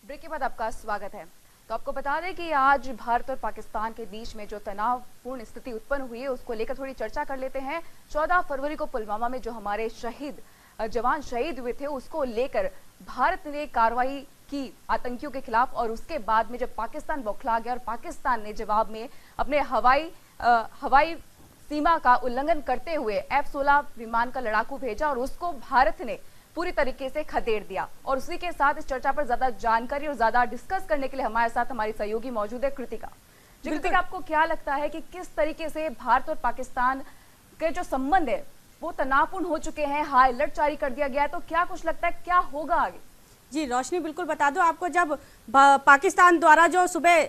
Break के बाद आपका स्वागत है। तो आपको बता दें कि आज भारत और पाकिस्तान के बीच में जो तनावपूर्ण स्थिति उत्पन्न हुई है उसको लेकर थोड़ी चर्चा कर लेते हैं। 14 फरवरी को पुलवामा में जो हमारे जवान शहीद हुए थे उसको लेकर भारत ने कार्रवाई की आतंकियों के खिलाफ, और उसके बाद में जब पाकिस्तान बौखला गया और पाकिस्तान ने जवाब में अपने हवाई सीमा का उल्लंघन करते हुए F-16 विमान का लड़ाकू भेजा और उसको भारत ने पूरी तरीके से खदेड़ दिया। और उसी के साथ इस चर्चा पर ज्यादा जानकारी और ज्यादा डिस्कस करने के लिए हमारे साथ हमारी सहयोगी मौजूद है कृतिका। जी कृतिका, आपको क्या लगता है कि किस तरीके से भारत और पाकिस्तान के जो संबंध है वो तनावपूर्ण हो चुके हैं, हाई अलर्ट जारी कर दिया गया है, तो क्या कुछ लगता है क्या होगा आगे? जी रोशनी, बिल्कुल बता दो आपको। जब पाकिस्तान द्वारा जो सुबह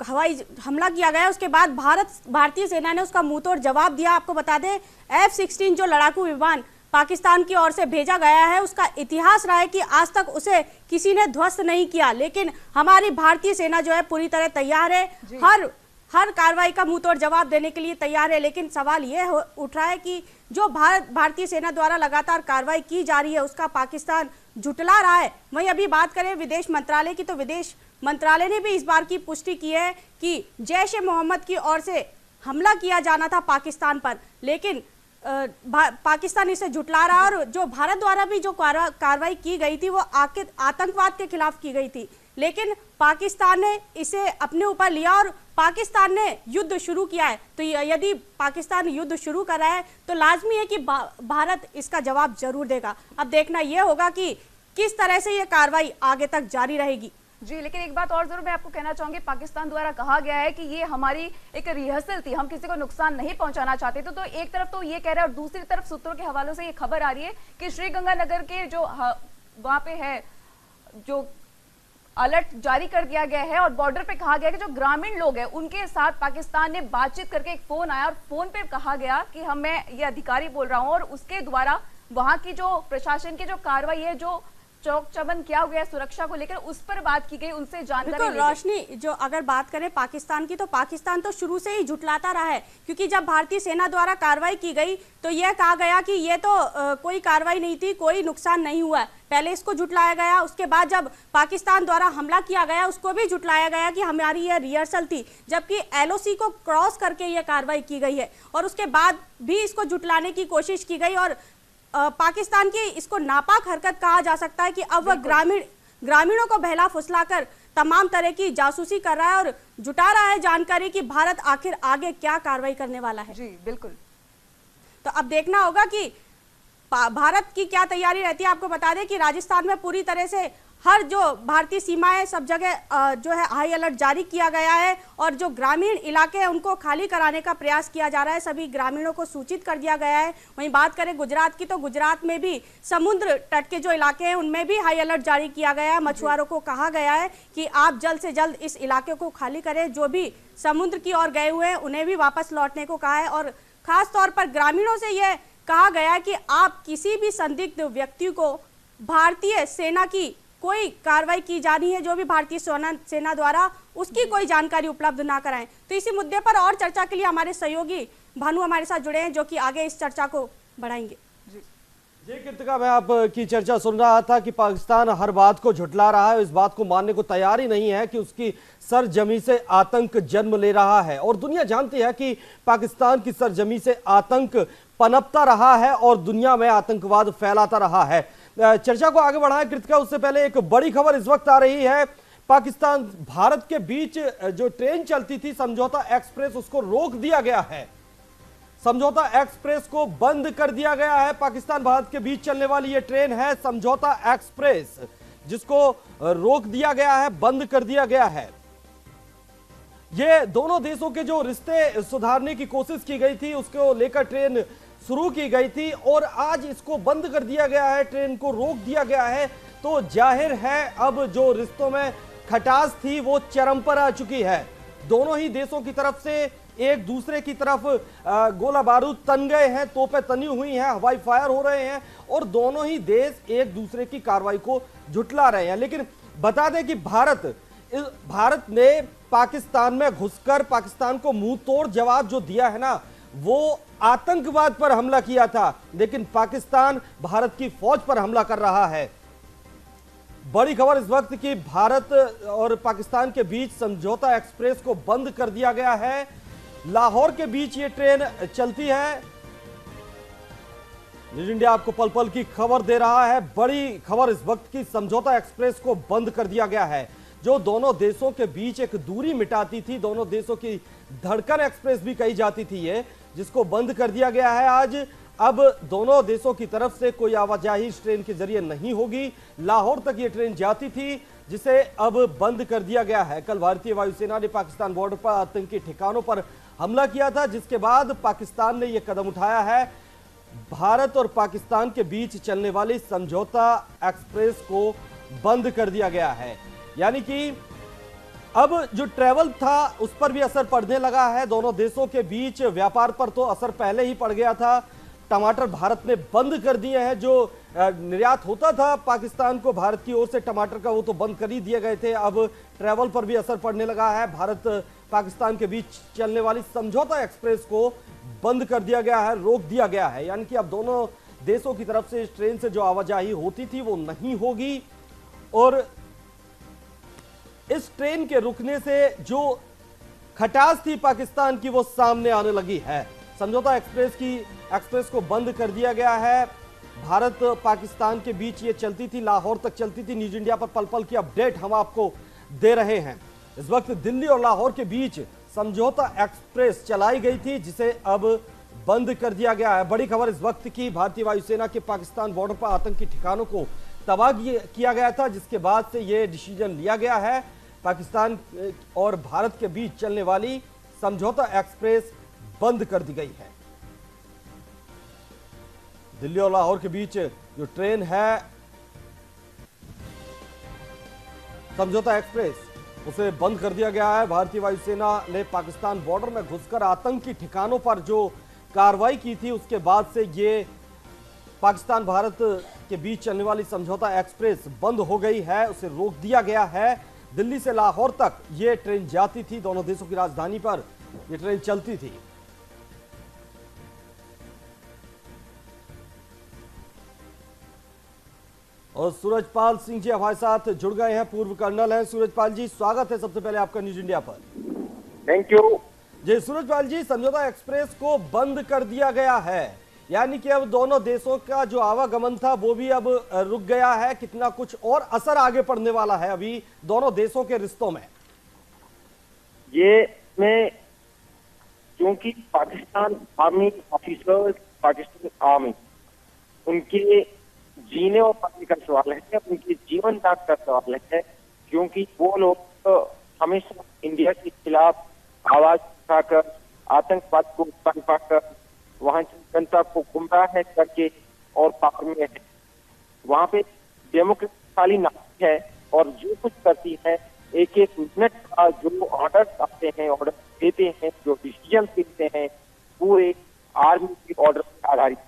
हवाई हमला किया गया उसके बाद भारतीय सेना ने उसका मुंहतोड़ जवाब दिया। आपको बता दें F-16 जो लड़ाकू विमान पाकिस्तान की ओर से भेजा गया है उसका इतिहास रहा है कि आज तक उसे किसी ने ध्वस्त नहीं किया, लेकिन हमारी भारतीय सेना जो है पूरी तरह तैयार है, हर कार्रवाई का मुंहतोड़ जवाब देने के लिए तैयार है। लेकिन सवाल ये उठ रहा है कि जो भारतीय सेना द्वारा लगातार कार्रवाई की जा रही है उसका पाकिस्तान झुटला रहा है। वहीं अभी बात करें विदेश मंत्रालय की, तो विदेश मंत्रालय ने भी इस बार की पुष्टि की है कि जैश ए मोहम्मद की ओर से हमला किया जाना था पाकिस्तान पर, लेकिन पाकिस्तान इसे झुटला रहा। और जो भारत द्वारा भी जो कार्रवाई की गई थी वो आतंकवाद के खिलाफ की गई थी, लेकिन पाकिस्तान ने इसे अपने ऊपर लिया और पाकिस्तान ने युद्ध शुरू किया है। तो यदि पाकिस्तान युद्ध शुरू कर रहा है तो लाजमी है कि भारत इसका जवाब जरूर देगा। अब देखना यह होगा कि किस तरह से यह कार्रवाई आगे तक जारी रहेगी। जी, लेकिन एक बात और जरूर मैं आपको कहना चाहूंगी, पाकिस्तान द्वारा कहा गया है कि ये हमारी एक रिहर्सल थी, हम किसी को नुकसान नहीं पहुंचाना चाहते थे। तो एक तरफ तो ये कह रहा है और दूसरी तरफ सूत्रों के हवालों से ये खबर आ रही है कि श्रीगंगानगर के जो वहां पे है जो अलर्ट जारी कर दिया गया है और बॉर्डर पे कहा गया कि जो ग्रामीण लोग हैं उनके साथ पाकिस्तान ने बातचीत करके एक फोन आया और फोन पे कहा गया कि मैं ये अधिकारी बोल रहा हूं और उसके द्वारा वहां की जो प्रशासन की जो कार्रवाई है, जो चौक चबंद किया हुआ है सुरक्षा को लेकर, उस पर बात की गई, उनसे जानकारी। रोशनी, जो अगर बात करें पाकिस्तान की, तो पाकिस्तान तो शुरू से ही झुटलाता रहा है, क्योंकि जब भारतीय सेना द्वारा कार्रवाई की गई तो यह कहा गया कि यह तो कोई कार्रवाई नहीं थी, कोई नुकसान नहीं हुआ। पहले इसको झुटलाया गया, उसके बाद जब पाकिस्तान द्वारा हमला किया गया उसको भी झुटलाया गया कि हमारी यह रिहर्सल थी, जबकि LOC को क्रॉस करके यह कार्रवाई की गई है। और उसके बाद भी इसको झुटलाने की कोशिश की गई और पाकिस्तान की इसको नापाक हरकत कहा जा सकता है कि अब वह ग्रामीणों को बहला फुसलाकर तमाम तरह की जासूसी कर रहा है और जुटा रहा है जानकारी कि भारत आखिर आगे क्या कार्रवाई करने वाला है। जी बिल्कुल। तो अब देखना होगा कि भारत की क्या तैयारी रहती है। आपको बता दें कि राजस्थान में पूरी तरह से हर जो भारतीय सीमाएं सब जगह जो है हाई अलर्ट जारी किया गया है और जो ग्रामीण इलाके हैं उनको खाली कराने का प्रयास किया जा रहा है, सभी ग्रामीणों को सूचित कर दिया गया है। वहीं बात करें गुजरात की, तो गुजरात में भी समुद्र तट के जो इलाके हैं उनमें भी हाई अलर्ट जारी किया गया है। मछुआरों को कहा गया है कि आप जल्द से जल्द इस इलाके को खाली करें, जो भी समुद्र की ओर गए हुए हैं उन्हें भी वापस लौटने को कहा है। और खास तौर पर ग्रामीणों से यह कहा गया है कि आप किसी भी संदिग्ध व्यक्ति को भारतीय सेना की कोई कार्रवाई की जानी है, जो भी भारतीय सेना द्वारा उसकी कोई जानकारी उपलब्ध ना कराएं। तो इसी मुद्दे पर और चर्चा के लिए हमारे सहयोगी भानु हमारे साथ जुड़े हैं, जो कि आगे इस चर्चा को बढ़ाएंगे। जी कृतिका, मैं आपकी चर्चा सुन रहा था कि पाकिस्तान हर बात को झुटला रहा है, इस बात को मानने को तैयार ही नहीं है कि उसकी सरजमी से आतंक जन्म ले रहा है और दुनिया जानती है कि पाकिस्तान की सरजमी से आतंक पनपता रहा है और दुनिया में आतंकवाद फैलाता रहा है। चर्चा को आगे बढ़ाएं कृतिका, उससे पहले एक बड़ी खबर इस वक्त आ रही है। पाकिस्तान भारत के बीच जो ट्रेन चलती थी समझौता एक्सप्रेस, उसको रोक दिया गया है। समझौता एक्सप्रेस को बंद कर दिया गया है। पाकिस्तान भारत के बीच चलने वाली ये ट्रेन है समझौता एक्सप्रेस, जिसको रोक दिया गया है, बंद कर दिया गया है। ये दोनों देशों के जो रिश्ते सुधारने की कोशिश की गई थी उसको लेकर ट्रेन शुरू की गई थी और आज इसको बंद कर दिया गया है, ट्रेन को रोक दिया गया है। तो जाहिर है अब जो रिश्तों में खटास थी वो चरम पर आ चुकी है। दोनों ही देशों की तरफ से एक दूसरे की तरफ गोला बारूद तन गए हैं, तोपें तनी हुई हैं, हवाई फायर हो रहे हैं और दोनों ही देश एक दूसरे की कार्रवाई को झुटला रहे हैं। लेकिन बता दें कि भारत ने पाकिस्तान में घुसकर पाकिस्तान को मुंह तोड़ जवाब जो दिया है ना, वो आतंकवाद पर हमला किया था, लेकिन पाकिस्तान भारत की फौज पर हमला कर रहा है। बड़ी खबर इस वक्त की भारत और पाकिस्तान के बीच समझौता एक्सप्रेस को बंद कर दिया गया है। लाहौर के बीच ये ट्रेन चलती है। न्यूज इंडिया आपको पल पल की खबर दे रहा है। बड़ी खबर इस वक्त की, समझौता एक्सप्रेस को बंद कर दिया गया है, जो दोनों देशों के बीच एक दूरी मिटाती थी, दोनों देशों की धड़कन एक्सप्रेस भी कही जाती थी ये, जिसको बंद कर दिया गया है आज। अब दोनों देशों की तरफ से कोई आवाजाही इस ट्रेन के जरिए नहीं होगी। लाहौर तक ये ट्रेन जाती थी, जिसे अब बंद कर दिया गया है। कल भारतीय वायुसेना ने पाकिस्तान बॉर्डर पर आतंकी ठिकानों पर हमला किया था, जिसके बाद पाकिस्तान ने यह कदम उठाया है। भारत और पाकिस्तान के बीच चलने वाली समझौता एक्सप्रेस को बंद कर दिया गया है। यानी कि अब जो ट्रैवल था उस पर भी असर पड़ने लगा है। दोनों देशों के बीच व्यापार पर तो असर पहले ही पड़ गया था। टमाटर भारत ने बंद कर दिए हैं। जो निर्यात होता था पाकिस्तान को भारत की ओर से टमाटर का, वो तो बंद कर ही दिए गए थे। अब ट्रैवल पर भी असर पड़ने लगा है। भारत पाकिस्तान के बीच चलने वाली समझौता एक्सप्रेस को बंद कर दिया गया है, रोक दिया गया है। यानी कि अब दोनों देशों की तरफ से इस ट्रेन से जो आवाजाही होती थी वो नहीं होगी, और इस ट्रेन के रुकने से जो खटास थी पाकिस्तान की वो सामने आने लगी है। समझौता एक्सप्रेस को बंद कर दिया गया है। भारत पाकिस्तान के बीच ये चलती थी, लाहौर तक चलती थी। न्यूज इंडिया पर पल पल की अपडेट हम आपको दे रहे हैं। इस वक्त दिल्ली और लाहौर के बीच समझौता एक्सप्रेस चलाई गई थी, जिसे अब बंद कर दिया गया है। बड़ी खबर इस वक्त की, भारतीय वायुसेना के पाकिस्तान बॉर्डर पर आतंकी ठिकानों को तबाह किया गया था, जिसके बाद से यह डिसीजन लिया गया है। पाकिस्तान और भारत के बीच चलने वाली समझौता एक्सप्रेस बंद कर दी गई है। दिल्ली और लाहौर के बीच जो ट्रेन है समझौता एक्सप्रेस, उसे बंद कर दिया गया है। भारतीय वायुसेना ने पाकिस्तान बॉर्डर में घुसकर आतंकी ठिकानों पर जो कार्रवाई की थी, उसके बाद से ये पाकिस्तान भारत के बीच चलने वाली समझौता एक्सप्रेस बंद हो गई है, उसे रोक दिया गया है। दिल्ली से लाहौर तक ये ट्रेन जाती थी, दोनों देशों की राजधानी पर यह ट्रेन चलती थी। और सूरजपाल सिंह जी हमारे साथ जुड़ गए हैं, पूर्व कर्नल हैं। सूरजपाल जी, स्वागत है सबसे पहले आपका न्यूज इंडिया पर। थैंक यू जी। सूरजपाल जी, समझौता एक्सप्रेस को बंद कर दिया गया है, यानी कि अब दोनों देशों का जो आवागमन था वो भी अब रुक गया है। कितना कुछ और असर आगे पड़ने वाला है अभी दोनों देशों के रिश्तों में? ये मैं, क्योंकि Pakistan army officers, Pakistan army, उनके जीने और मरने का सवाल है, उनके जीवन त्याग का सवाल है। क्योंकि वो लोग तो हमेशा इंडिया के खिलाफ आवाज उठाकर, आतंकवाद को पाकर, वहां की जनता को गुमराह करके और पावर में है। वहां पे डेमोक्रेसी खाली नाम है, और जो कुछ करती है एक एक मिनट का जो ऑर्डर आते हैं, ऑर्डर देते हैं, जो डिसीजन लेते हैं, पूरे आर्मी के ऑर्डर पर आधारित।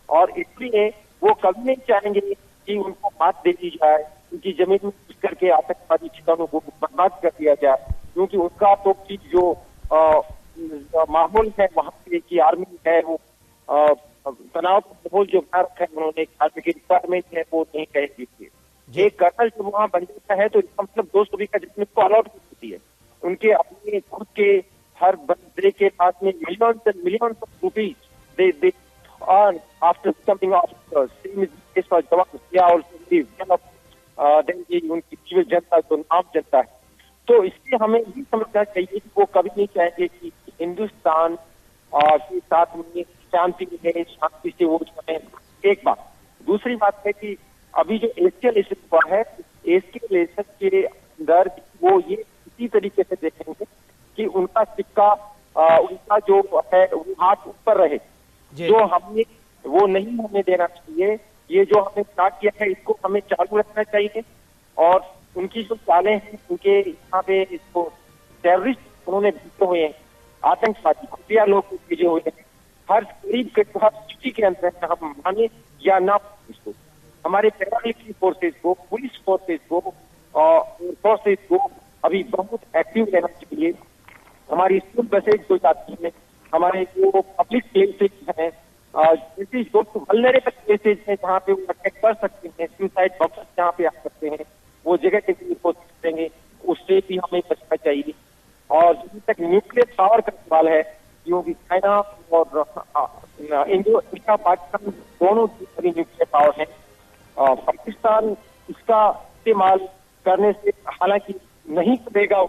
और इसलिए वो कभी नहीं चाहेंगे कि उनको मात दे दी जाए, उनकी जमीन में घुस करके आतंकवादी ठिकानों को बर्बाद कर दिया जाए। क्योंकि उनका तो की जो माहौल है वहां पे की आर्मी है, वो तनाव का माहौल जो बना रखा है उन्होंने, आर्मी की रिक्वायरमेंट है वो नहीं कहेगी। एक कर्नल जब वहां बन जाता है तो इसका मतलब 200 बीघा जमीन को अलॉट होती है। उनके अपने खुद के हर बंदे के पास में millions and millions of rupees they earn after becoming officers. Same is the case for जवान, या also उनकी सिविल जनता जो नाम जनता है। तो इसलिए हमें ये समझना चाहिए कि वो कभी नहीं चाहेंगे कि हिंदुस्तान के साथ में शांति है, शांति से वो चाहे। एक बात, दूसरी बात है कि अभी जो एस्केलेशन हुआ है, एस्केलेशन के अंदर वो ये इसी तरीके से देखेंगे कि उनका सिक्का, उनका जो है वो हाथ ऊपर रहे। जो हमने वो नहीं होने देना चाहिए। ये जो हमने स्टार्ट किया है इसको हमें चालू रखना चाहिए। और उनकी जो चालें हैं, उनके यहाँ पे इसको टेररिस्ट उन्होंने भेजे हुए हैं, आतंकवादी खुफिया लोग भेजे हुए हैं। हर गरीब के सिटी के अंदर हम माने या ना, इसको हमारे पैरामिलिट्री फोर्सेज को, पुलिस फोर्सेज को और फोर्सेज को अभी बहुत एक्टिव रहना चाहिए। हमारी स्कूल बसेज जो जाती है, हमारे जो पब्लिक प्लेसेज हैं, जैसे जो वल्नरेबल प्लेसेज हैं जहाँ पे वो अटैक कर सकते हैं, सुसाइड बॉक्सेस जहाँ पे आ सकते हैं, भी हमें बचना चाहिए। और जहाँ तक न्यूक्लियर पावर का सवाल है, क्योंकि चाइना और इंडिया पाकिस्तान दोनों की बड़ी न्यूक्लियर पावर है। पाकिस्तान इसका इस्तेमाल करने से हालांकि नहीं करेगा,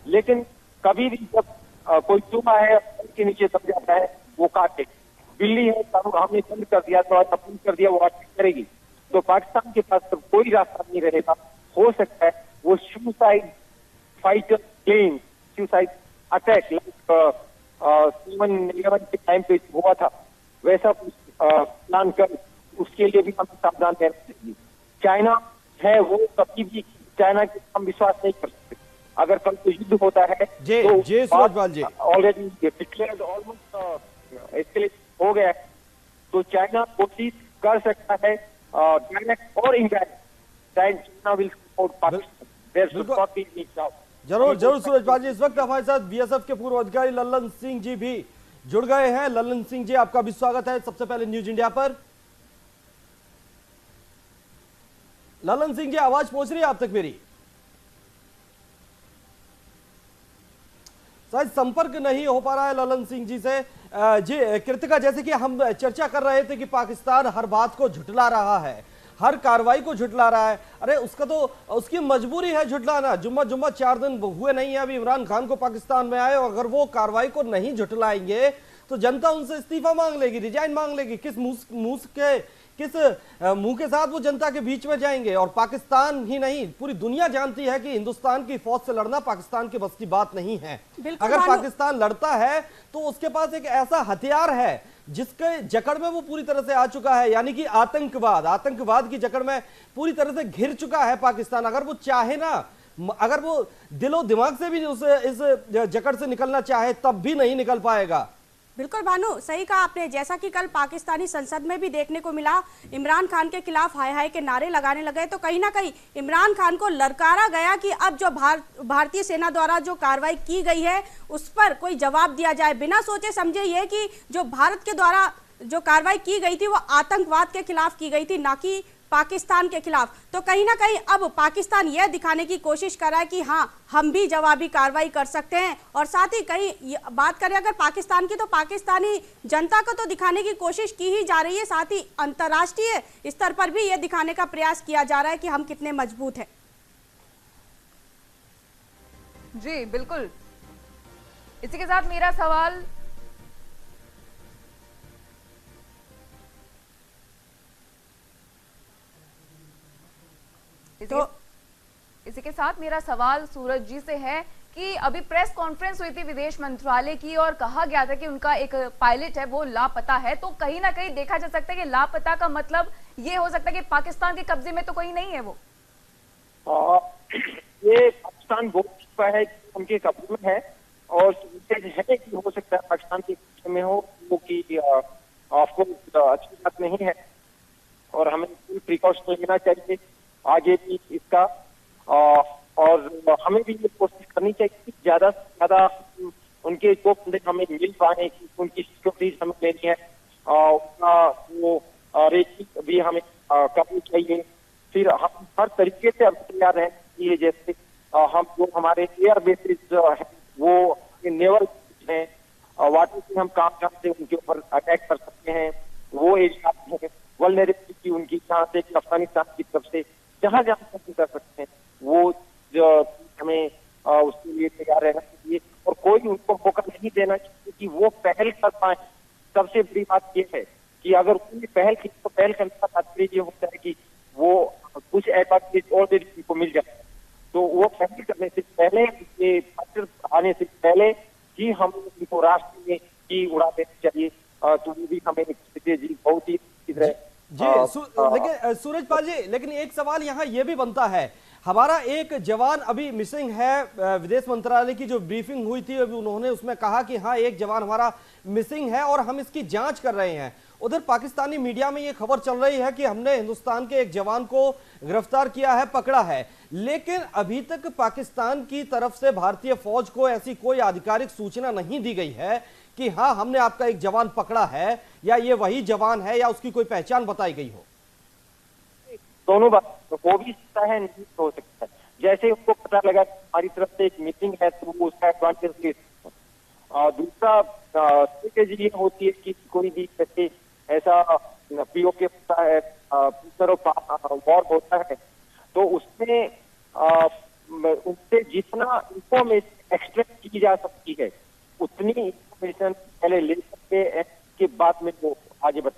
लेकिन कभी भी जब कोई चूहा है के नीचे दब जाता है वो काटे, बिल्ली है तो हमने बंद कर दिया तो अपील कर दिया वो अटैक करेगी। तो पाकिस्तान के पास तो कोई रास्ता नहीं रहेगा। हो सकता है वो suicide fighter plane, suicide attack 7/11 के टाइम पे हुआ था, वैसा प्लान कर उसके लिए भी हमें सावधान रहना चाहिए। चाइना है वो कभी भी चाइना के हम विश्वास नहीं कर सकते। अगर कल को युद्ध होता है तो सूरजपाल जी ऑलरेडी डिक्लेयर्ड ऑलमोस्ट एस्केलेट हो गया है, तो चाइना कोशिश कर सकता है डायरेक्ट और indirect. China will support Pakistan, there should not be any doubt. जरूर जरूर सूरजपाल जी। इस वक्त हमारे साथ बीएसएफ के पूर्व अधिकारी लल्लन सिंह जी भी जुड़ गए हैं। लल्लन सिंह जी, आपका भी स्वागत है सबसे पहले न्यूज इंडिया पर। लल्लन सिंह जी, आवाज पहुंच रही है आप तक मेरी? शायद संपर्क नहीं हो पा रहा है लल्लन सिंह जी से। जी कृतिका, जैसे कि हम चर्चा कर रहे थे कि पाकिस्तान हर बात को झुठला रहा है, हर कार्रवाई को झुठला रहा है। अरे उसका तो उसकी मजबूरी है झुठलाना। जुम्मा 4 दिन हुए नहीं है अभी इमरान खान को पाकिस्तान में आए, और अगर वो कार्रवाई को नहीं झुठलाएंगे तो जनता उनसे इस्तीफा मांग लेगी, रिजाइन मांग लेगी। किस मुंह के साथ वो जनता के बीच में जाएंगे? और पाकिस्तान ही नहीं, पूरी दुनिया जानती है कि हिंदुस्तान की फौज से लड़ना पाकिस्तान की बस की बात नहीं है। अगर पाकिस्तान लड़ता है तो उसके पास एक ऐसा हथियार है जिसके जकड़ में वो पूरी तरह से आ चुका है, यानी कि आतंकवाद की जकड़ में पूरी तरह से घिर चुका है पाकिस्तान। अगर वो चाहे ना, अगर वो दिलो दिमाग से भी उसे इस जकड़ से निकलना चाहे तब भी नहीं निकल पाएगा। बिल्कुल भानु, सही कहा आपने। जैसा कि कल पाकिस्तानी संसद में भी देखने को मिला, इमरान खान के खिलाफ हाय हाय के नारे लगाने लगे, तो कहीं ना कहीं इमरान खान को ललकारा गया कि अब जो भारतीय सेना द्वारा जो कार्रवाई की गई है उस पर कोई जवाब दिया जाए। बिना सोचे समझे ये कि जो भारत के द्वारा जो कार्रवाई की गई थी वो आतंकवाद के खिलाफ की गई थी, ना कि पाकिस्तान के खिलाफ। तो कहीं ना कहीं अब पाकिस्तान यह दिखाने की कोशिश कर रहा है कि हाँ, हम भी जवाबी कार्रवाई कर सकते हैं। और साथ ही कहीं बात करें अगर पाकिस्तान की, तो पाकिस्तानी जनता को तो दिखाने की कोशिश की ही जा रही है, साथ ही अंतर्राष्ट्रीय स्तर पर भी यह दिखाने का प्रयास किया जा रहा है कि हम कितने मजबूत हैं। जी बिल्कुल। इसी के साथ मेरा सवाल इसी के साथ मेरा सवाल सूरज जी से है कि अभी प्रेस कॉन्फ्रेंस हुई थी विदेश मंत्रालय की और कहा गया था कि उनका एक पायलट है वो लापता है। तो कहीं ना कहीं देखा जा सकता है कि लापता का मतलब ये हो सकता है कि पाकिस्तान के कब्जे में तो कोई नहीं है वो। ये पाकिस्तान बोल चुका है कि उनके कब्जे में है, और है कि हो सकता है पाकिस्तान के कब्जे में हो, वो कि ऑफकोर्स अच्छी बात नहीं है और हमें फुल प्रिकॉशन लेना चाहिए आगे भी इसका। और हमें भी ये कोशिश करनी चाहिए कि ज्यादा से ज्यादा उनके जो बंदे हमें मिल पाए, उनकी सिक्योरिटीज हमें लेनी है, उनका वो रेटिंग भी हमें करनी चाहिए। फिर हम हर तरीके से अब तैयार रहें कि जैसे हम जो हमारे एयर बेसिस है वो नेवल हैं, वाटर से हम काम से उनके ऊपर अटैक कर सकते हैं, वो एरिया है वल्नरेबिलिटी उनकी, जहाँ से अफगानिस्तान की तरफ से जहाँ कर सकते हैं वो जो हमें उसके लिए तैयार रहना चाहिए। और कोई उनको मौका नहीं देना चाहिए कि वो पहल कर पाए। सबसे बड़ी बात ये है कि अगर कोई पहल की तो पहल करने का तात्पर्य ये होता है कि वो कुछ एडवांटेज और को मिल जाए। तो वो पहल करने से पहले, ये आने से पहले ही हम उनको रास्ते में ही उड़ा देना चाहिए। तो वो भी हमें जी बहुत ही लेकिन सूरजपाल जी, लेकिन एक सवाल यहाँ ये भी बनता है, हमारा एक जवान अभी मिसिंग है। विदेश मंत्रालय की जो ब्रीफिंग हुई थी अभी उन्होंने उसमें कहा कि हाँ, एक जवान हमारा मिसिंग है और हम इसकी जांच कर रहे हैं। उधर पाकिस्तानी मीडिया में ये खबर चल रही है कि हमने हिंदुस्तान के एक जवान को गिरफ्तार किया है, पकड़ा है, लेकिन अभी तक पाकिस्तान की तरफ से भारतीय फौज को ऐसी कोई आधिकारिक सूचना नहीं दी गई है कि हाँ, हमने आपका एक जवान पकड़ा है, या ये वही जवान है, या उसकी कोई पहचान बताई गई हो। दोनों बात हो भी सकता है, नहीं हो सकता है। जैसे उनको पता लगा कि हमारी तरफ से एक मीटिंग है तो वो उसका एडवांटेज ले सकते हैं। दूसरा स्ट्रेटेजी ये होती है कि कोई भी जैसे ऐसा पीओके होता है, वॉर होता है, तो उसमें उससे जितना इंफॉर्मेशन एक्सट्रैक्ट की जा सकती है उतनी इंफॉर्मेशन पहले ले सकते के बाद में वो आगे बढ़।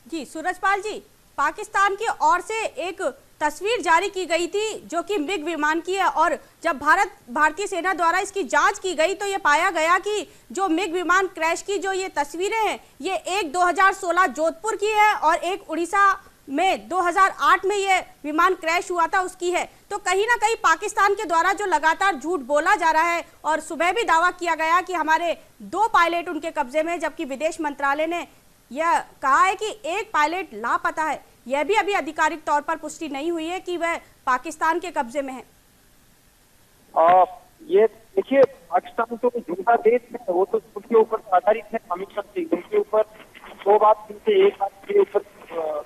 जी सूरजपाल जी, पाकिस्तान की ओर से एक तस्वीर जारी की गई थी जो कि मिग विमान की है, और जब भारतीय सेना द्वारा इसकी जांच की गई तो ये पाया गया कि जो मिग विमान क्रैश की जो ये तस्वीरें हैं ये एक 2016 जोधपुर की है और एक उड़ीसा में 2008 में ये विमान क्रैश हुआ था उसकी है। तो कहीं ना कहीं पाकिस्तान के द्वारा जो लगातार झूठ बोला जा रहा है, और सुबह भी दावा किया गया कि हमारे 2 पायलट उनके कब्जे में, जबकि विदेश मंत्रालय ने यह कहा है कि एक पायलट लापता है। यह भी अभी आधिकारिक तौर पर पुष्टि नहीं हुई है कि वह पाकिस्तान के कब्जे में है। ये देखिए, पाकिस्तान तो झूठा देश है, वो तो उसके ऊपर आधारित है हमेशा से। उनके ऊपर 2 बात से एक बात के ऊपर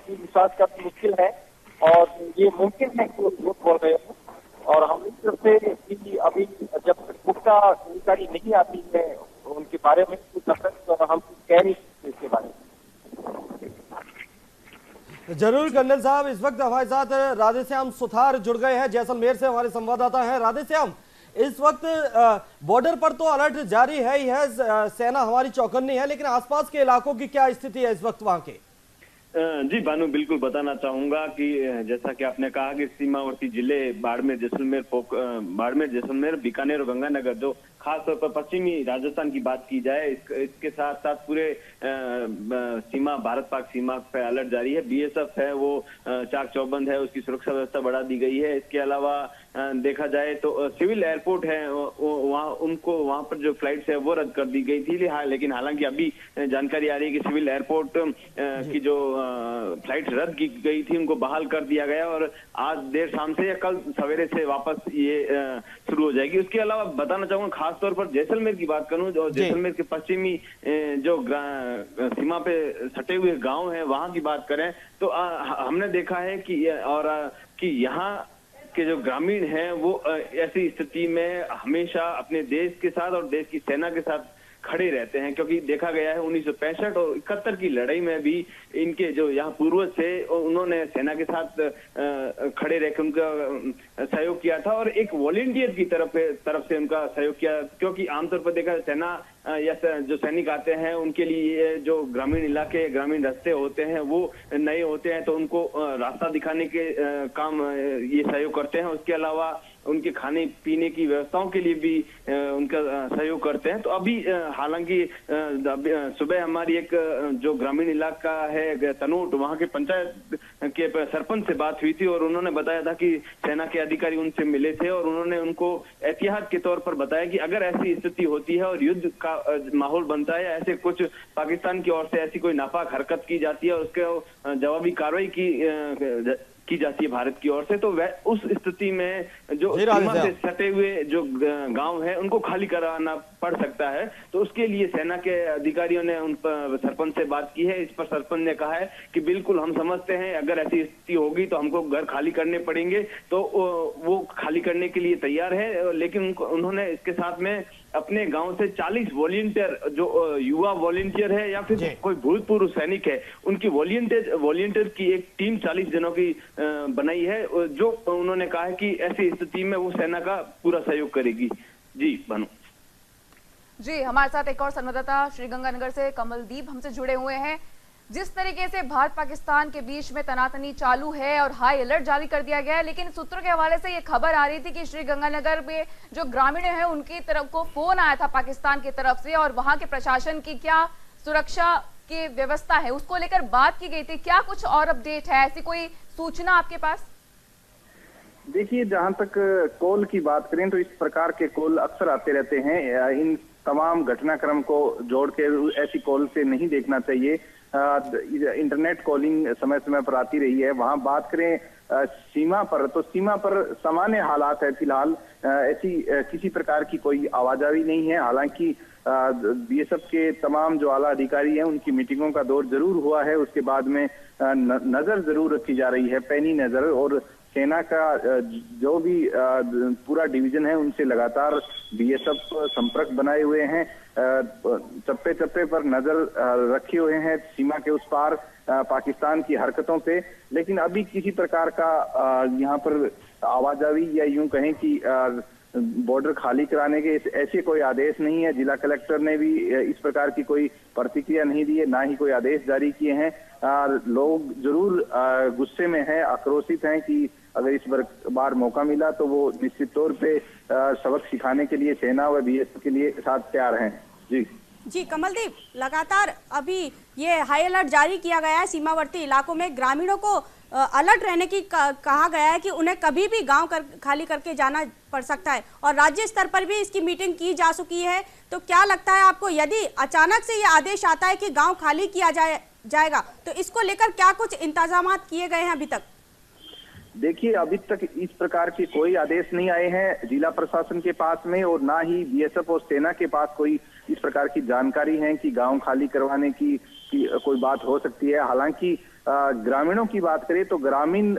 विश्वास करना मुश्किल है, और ये मुमकिन है कि वो झूठ बोल रहे हो। और हमारी तरफ से अभी जब तक पुख्ता जानकारी नहीं आती है उनके बारे में तब तक हम कह नहीं सकते इसके बारे में। जरूर कर्नल साहब, इस वक्त हमारे साथ राधेश्याम सुथार जुड़ गए हैं, जैसलमेर से हमारे संवाददाता हैं। राधेश्याम, इस वक्त बॉर्डर पर तो अलर्ट जारी है ही है, सेना हमारी चौकन्नी है, लेकिन आसपास के इलाकों की क्या स्थिति है इस वक्त वहां के? जी भानु, बिल्कुल बताना चाहूंगा कि जैसा कि आपने कहा कि सीमावर्ती जिले बाड़मेर, जैसलमेर, बीकानेर और गंगानगर, जो खास तौर पर पश्चिमी राजस्थान की बात की जाए, इसके साथ साथ पूरे सीमा, भारत पाक सीमा पे अलर्ट जारी है। बीएसएफ है वो चाक चौबंद है, उसकी सुरक्षा व्यवस्था बढ़ा दी गई है। इसके अलावा देखा जाए तो सिविल एयरपोर्ट है, वहां पर जो फ्लाइट्स है वो रद्द कर दी गई थी। लेकिन हालांकि अभी जानकारी आ रही है कि सिविल एयरपोर्ट की जो फ्लाइट रद्द की गई थी उनको बहाल कर दिया गया, और आज देर शाम से या कल सवेरे से वापस ये शुरू हो जाएगी। उसके अलावा बताना चाहूंगा, खासतौर पर जैसलमेर की बात करूं, जो जैसलमेर के पश्चिमी जो सीमा पे सटे हुए गांव हैं वहां की बात करें तो हमने देखा है कि यहाँ के जो ग्रामीण हैं वो ऐसी स्थिति में हमेशा अपने देश के साथ और देश की सेना के साथ खड़े रहते हैं, क्योंकि देखा गया है 1965 और 71 की लड़ाई में भी इनके जो यहाँ पूर्वज थे उन्होंने सेना के साथ खड़े रहकर उनका सहयोग किया था, और एक वॉलेंटियर की तरफ से उनका सहयोग किया। क्योंकि आमतौर पर देखा सेना या जो सैनिक आते हैं उनके लिए जो ग्रामीण इलाके, ग्रामीण रास्ते होते हैं वो नए होते हैं, तो उनको रास्ता दिखाने के काम ये सहयोग करते हैं। उसके अलावा उनके खाने पीने की व्यवस्थाओं के लिए भी उनका सहयोग करते हैं। तो अभी हालांकि सुबह हमारी एक जो ग्रामीण इलाका है तनोट, वहां के पंचायत के सरपंच से बात हुई थी, और उन्होंने बताया था कि सेना के अधिकारी उनसे मिले थे और उन्होंने उनको एहतियात के तौर पर बताया कि अगर ऐसी स्थिति होती है और युद्ध का माहौल बनता है, ऐसे कुछ पाकिस्तान की ओर से ऐसी कोई नापाक हरकत की जाती है और उसके जवाबी कार्रवाई की जाती है भारत की ओर से, तो वह उस स्थिति में जो सीमा से सटे हुए जो गांव है उनको खाली कराना पड़ सकता है। तो उसके लिए सेना के अधिकारियों ने उन पर सरपंच से बात की है। इस पर सरपंच ने कहा है कि बिल्कुल हम समझते हैं अगर ऐसी स्थिति होगी तो हमको घर खाली करने पड़ेंगे, तो वो खाली करने के लिए तैयार है। लेकिन उन्होंने इसके साथ में अपने गांव से 40 वॉलंटियर, जो युवा वॉलंटियर है या फिर कोई भूतपूर्व सैनिक है, उनकी वॉलंटियर की एक टीम 40 जनों की बनाई है, जो उन्होंने कहा है कि ऐसी स्थिति में वो सेना का पूरा सहयोग करेगी। जी भानु। जी, हमारे साथ एक और संवाददाता श्रीगंगानगर से कमलदीप हमसे जुड़े हुए हैं। जिस तरीके से भारत पाकिस्तान के बीच में तनातनी चालू है और हाई अलर्ट जारी कर दिया गया है, लेकिन सूत्रों के हवाले से ये खबर आ रही थी कि श्रीगंगानगर में जो ग्रामीण है उनकी तरफ को फोन आया था पाकिस्तान की तरफ से, और वहां के प्रशासन की क्या सुरक्षा की व्यवस्था है उसको लेकर बात की गई थी। क्या कुछ और अपडेट है, ऐसी कोई सूचना आपके पास? देखिए, जहां तक कॉल की बात करें तो इस प्रकार के कॉल अक्सर आते रहते हैं। इन तमाम घटनाक्रम को जोड़ के ऐसी कॉल से नहीं देखना चाहिए। इंटरनेट कॉलिंग समय समय पर आती रही है। वहां बात करें सीमा पर, तो सीमा पर सामान्य हालात है फिलहाल। ऐसी किसी प्रकार की कोई आवाजाही नहीं है। हालांकि बीएसएफ के तमाम जो आला अधिकारी हैं उनकी मीटिंगों का दौर जरूर हुआ है। उसके बाद में नजर जरूर रखी जा रही है, पैनी नजर, और सेना का जो भी पूरा डिवीजन है उनसे लगातार बीएसएफ संपर्क बनाए हुए हैं, चप्पे चप्पे पर नजर रखे हुए हैं सीमा के उस पार पाकिस्तान की हरकतों पे। लेकिन अभी किसी प्रकार का यहाँ पर आवाजाही या यूं कहें कि बॉर्डर खाली कराने के ऐसे कोई आदेश नहीं है। जिला कलेक्टर ने भी इस प्रकार की कोई प्रतिक्रिया नहीं दी है, ना ही कोई आदेश जारी किए हैं। लोग जरूर गुस्से में हैं, आक्रोशित हैं कि अगर इस बार मौका मिला तो वो निश्चित तौर पे सबक सिखाने के लिए सेना व बीएसएफ के लिए साथ तैयार हैं। जी कमलदीप, लगातार अभी ये हाई अलर्ट जारी किया गया है सीमावर्ती इलाकों में। ग्रामीणों को अलर्ट रहने की कहा गया है कि उन्हें कभी भी गांव खाली करके जाना पड़ सकता है और राज्य स्तर पर भी इसकी मीटिंग की जा चुकी है। तो क्या लगता है आपको, यदि अचानक से ये आदेश आता है कि गांव खाली किया जाएगा तो इसको लेकर क्या कुछ इंतजाम किए गए हैं अभी तक? देखिए, अभी तक इस प्रकार के कोई आदेश नहीं आए हैं जिला प्रशासन के पास में, और ना ही बीएसएफ और सेना के पास कोई इस प्रकार की जानकारी है कि गांव खाली करवाने की कोई बात हो सकती है। हालांकि ग्रामीणों की बात करें तो ग्रामीण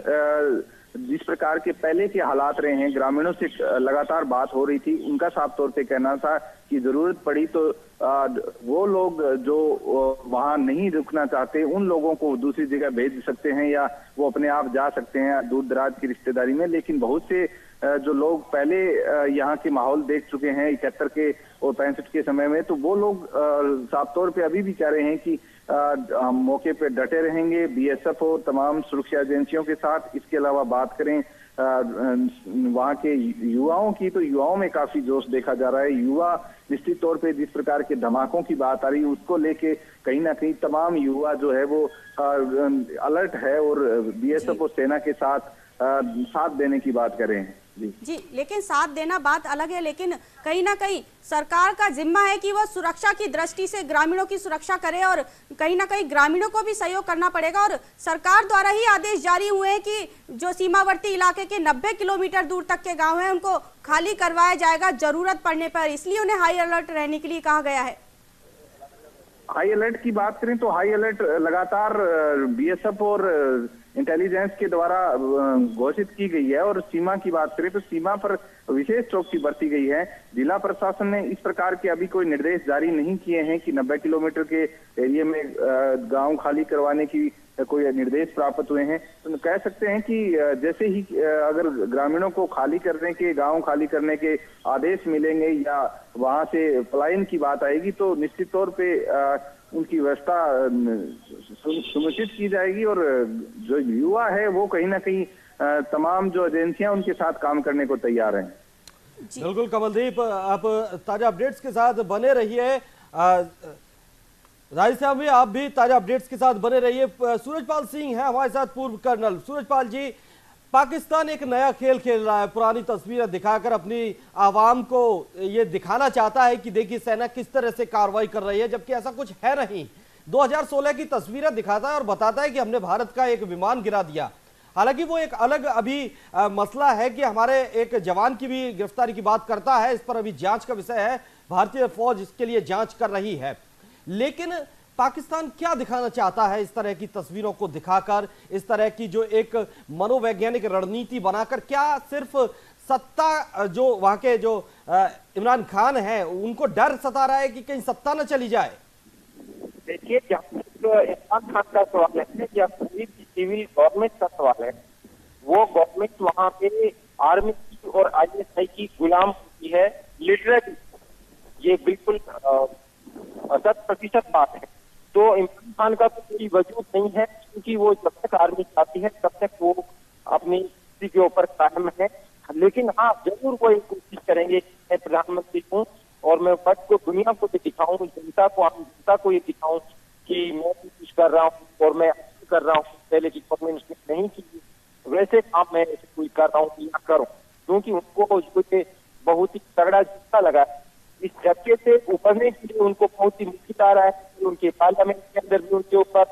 जिस प्रकार के पहले के हालात रहे हैं, ग्रामीणों से लगातार बात हो रही थी। उनका साफ तौर पे कहना था कि जरूरत पड़ी तो वो लोग जो वहां नहीं रुकना चाहते उन लोगों को दूसरी जगह भेज सकते हैं या वो अपने आप जा सकते हैं दूर दराज की रिश्तेदारी में। लेकिन बहुत से जो लोग पहले यहाँ के माहौल देख चुके हैं 71 के और 65 के समय में, तो वो लोग साफ तौर पे अभी भी कह रहे हैं कि हम मौके पे डटे रहेंगे बीएसएफ और तमाम सुरक्षा एजेंसियों के साथ। इसके अलावा बात करें वहाँ के युवाओं की, तो युवाओं में काफी जोश देखा जा रहा है। युवा निश्चित तौर पे जिस प्रकार के धमाकों की बात आ रही है उसको लेके कहीं ना कहीं तमाम युवा जो है वो अलर्ट है और बीएसएफ और सेना के साथ देने की बात कर रहे हैं। जी, लेकिन साथ देना बात अलग है, लेकिन कहीं ना कहीं सरकार का जिम्मा है कि वह सुरक्षा की दृष्टि से ग्रामीणों की सुरक्षा करे और कहीं ना कहीं ग्रामीणों को भी सहयोग करना पड़ेगा। और सरकार द्वारा ही आदेश जारी हुए हैं कि जो सीमावर्ती इलाके के 90 किलोमीटर दूर तक के गांव हैं उनको खाली करवाया जाएगा जरूरत पड़ने पर, इसलिए उन्हें हाई अलर्ट रहने के लिए कहा गया है। हाई अलर्ट की बात करें तो हाई अलर्ट लगातार बीएसएफ और इंटेलिजेंस के द्वारा घोषित की गई है। और सीमा की बात करें तो सीमा पर विशेष चौकसी बरती गई है। जिला प्रशासन ने इस प्रकार के अभी कोई निर्देश जारी नहीं किए हैं कि 90 किलोमीटर के एरिया में गांव खाली करवाने की कोई निर्देश प्राप्त हुए हैं। तो कह सकते हैं कि जैसे ही अगर ग्रामीणों को खाली करने के, गांव खाली करने के आदेश मिलेंगे या वहां से पलायन की बात आएगी तो निश्चित तौर पे उनकी व्यवस्था सुनिश्चित की जाएगी। और जो युवा है वो कहीं ना कहीं तमाम जो एजेंसियां उनके साथ काम करने को तैयार हैं। बिल्कुल कमलदीप, आप ताजा अपडेट्स के साथ बने रहिए। राजस्थान में आप भी ताजा अपडेट्स के साथ बने रहिए। सूरजपाल सिंह है हमारे साथ, पूर्व कर्नल। सूरजपाल जी, पाकिस्तान एक नया खेल खेल रहा है, पुरानी तस्वीरें दिखाकर अपनी आवाम को ये दिखाना चाहता है कि देखिए सेना किस तरह से कार्रवाई कर रही है, जबकि ऐसा कुछ है नहीं। 2016 की तस्वीरें दिखाता है और बताता है कि हमने भारत का एक विमान गिरा दिया। हालांकि वो एक अलग अभी मसला है कि हमारे एक जवान की भी गिरफ्तारी की बात करता है, इस पर अभी जांच का विषय है। भारतीय फौज इसके लिए जांच कर रही है। लेकिन पाकिस्तान क्या दिखाना चाहता है इस तरह की तस्वीरों को दिखाकर, इस तरह की जो एक मनोवैज्ञानिक रणनीति बनाकर? क्या सिर्फ सत्ता, जो वहां के जो इमरान खान है उनको डर सता रहा है कि कहीं सत्ता न चली जाए? देखिए, जहाँ इमरान खान का सवाल है या पूरी सिविल गवर्नमेंट का सवाल है, वो गवर्नमेंट वहाँ पे आर्मी की और ISI की गुलाम होती है लिटरली। ये बिल्कुल 100% बात है। तो इमरान खान का तो कोई वजूद नहीं है, क्योंकि वो जब तक आर्मी चाहती है तब तक वो अपनी स्थिति के ऊपर कायम है। लेकिन हाँ, जरूर वो एक कोशिश करेंगे, मैं प्रधानमंत्री हूँ और मैं वक्त को दुनिया को दिखाऊं, जनता को, आम जनता को ये दिखाऊं कि मैं कुछ कर रहा हूँ और मैं कर रहा हूँ, पहले की गवर्नमेंट ने नहीं की वैसे काम मैं कोई कर रहा हूँ या करूँ, क्योंकि उनको बहुत ही तगड़ा झटका लगा। इस झटके से उभरने के लिए उनको बहुत ही मुश्किल आ रहा है। उनके पार्लियामेंट के अंदर भी उनके ऊपर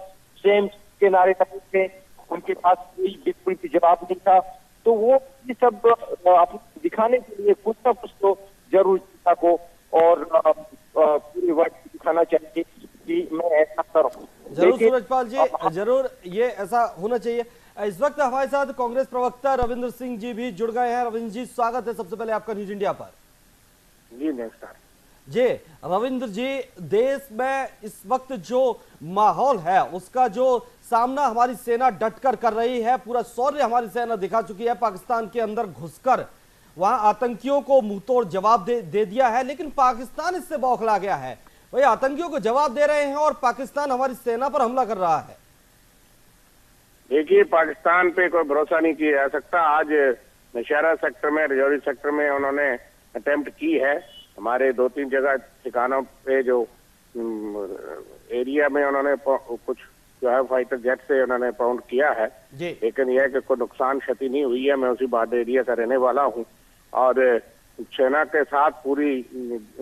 सेम के नारे लगे थे, उनके पास कोई बिल्कुल भी जवाब नहीं था। तो वो ये सब अपने दिखाने के लिए कुछ ना कुछ तो जरूर जनता को और पूरे वर्ल्ड को दिखाना चाहिए कि मैं ऐसा करूँ। जरूर सूरजपाल जी, जरूर ये ऐसा होना चाहिए। इस वक्त हमारे साथ कांग्रेस प्रवक्ता रविंद्र सिंह जी भी जुड़ गए हैं। रविंद्र जी, स्वागत है सबसे पहले आपका न्यूज इंडिया पर। जी नमस्कार जी रविंद्र जी, देश में इस वक्त जो माहौल है उसका जो सामना हमारी सेना डटकर कर रही है, पूरा शौर्य हमारी सेना दिखा चुकी है। पाकिस्तान के अंदर घुसकर वहां आतंकियों को मुंहतोड़ जवाब दे दिया है, लेकिन पाकिस्तान इससे बौखला गया है। वही आतंकियों को जवाब दे रहे हैं और पाकिस्तान हमारी सेना पर हमला कर रहा है। देखिए, पाकिस्तान पे कोई भरोसा नहीं किया जा सकता। आज नौशहरा सेक्टर में, रजौरी सेक्टर में उन्होंने अटेम्प्ट की है। हमारे 2-3 जगह ठिकानों पे जो एरिया में उन्होंने कुछ जो है फाइटर जेट से उन्होंने पाउंड किया है, लेकिन यह है कि कोई नुकसान क्षति नहीं हुई है। मैं उसी बॉर्डर एरिया का रहने वाला हूँ और सेना के साथ पूरी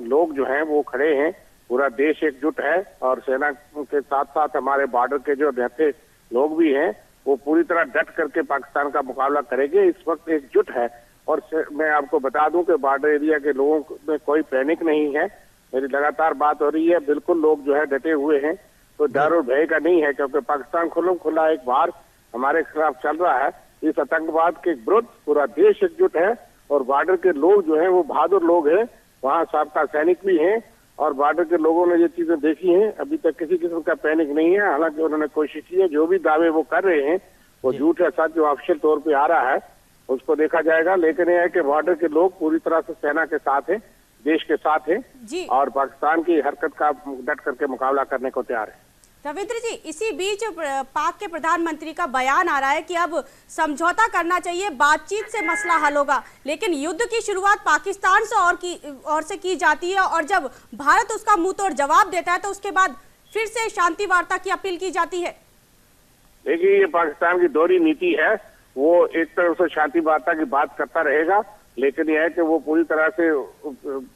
लोग जो हैं वो खड़े हैं। पूरा देश एकजुट है और सेना के साथ साथ हमारे बॉर्डर के जो रहते लोग भी हैं वो पूरी तरह डट करके पाकिस्तान का मुकाबला करेंगे। इस वक्त एकजुट है और मैं आपको बता दूं कि बॉर्डर एरिया के लोगों में कोई पैनिक नहीं है। मेरी लगातार बात हो रही है, बिल्कुल लोग जो है डटे हुए हैं, तो डर और भय का नहीं है, क्योंकि पाकिस्तान खुला एक बार हमारे खिलाफ चल रहा है। इस आतंकवाद के विरुद्ध पूरा देश एकजुट है और बॉर्डर के लोग जो है वो बहादुर लोग हैं। वहाँ साबका सैनिक भी हैं और बॉर्डर के लोगों ने ये चीजें देखी हैं। अभी तक किसी किस्म का पैनिक नहीं है। हालांकि उन्होंने कोशिश की है, जो भी दावे वो कर रहे हैं वो झूठ है, सच जो ऑफिशियल तौर पे आ रहा है उसको देखा जाएगा। लेकिन यह है कि बॉर्डर के लोग पूरी तरह से सेना के साथ हैं, देश के साथ हैं और पाकिस्तान की हरकत का डट करके मुकाबला करने को तैयार है। रविंद्र जी, इसी बीच पाक के प्रधानमंत्री का बयान आ रहा है कि अब समझौता करना चाहिए, बातचीत से मसला हल होगा, लेकिन युद्ध की शुरुआत पाकिस्तान से की जाती है और जब भारत उसका मुंहतोड़ जवाब देता है तो उसके बाद फिर से शांति वार्ता की अपील की जाती है। देखिए, ये पाकिस्तान की दोहरी नीति है। वो एक तरफ से शांति वार्ता की बात करता रहेगा, लेकिन यह है कि वो पूरी तरह से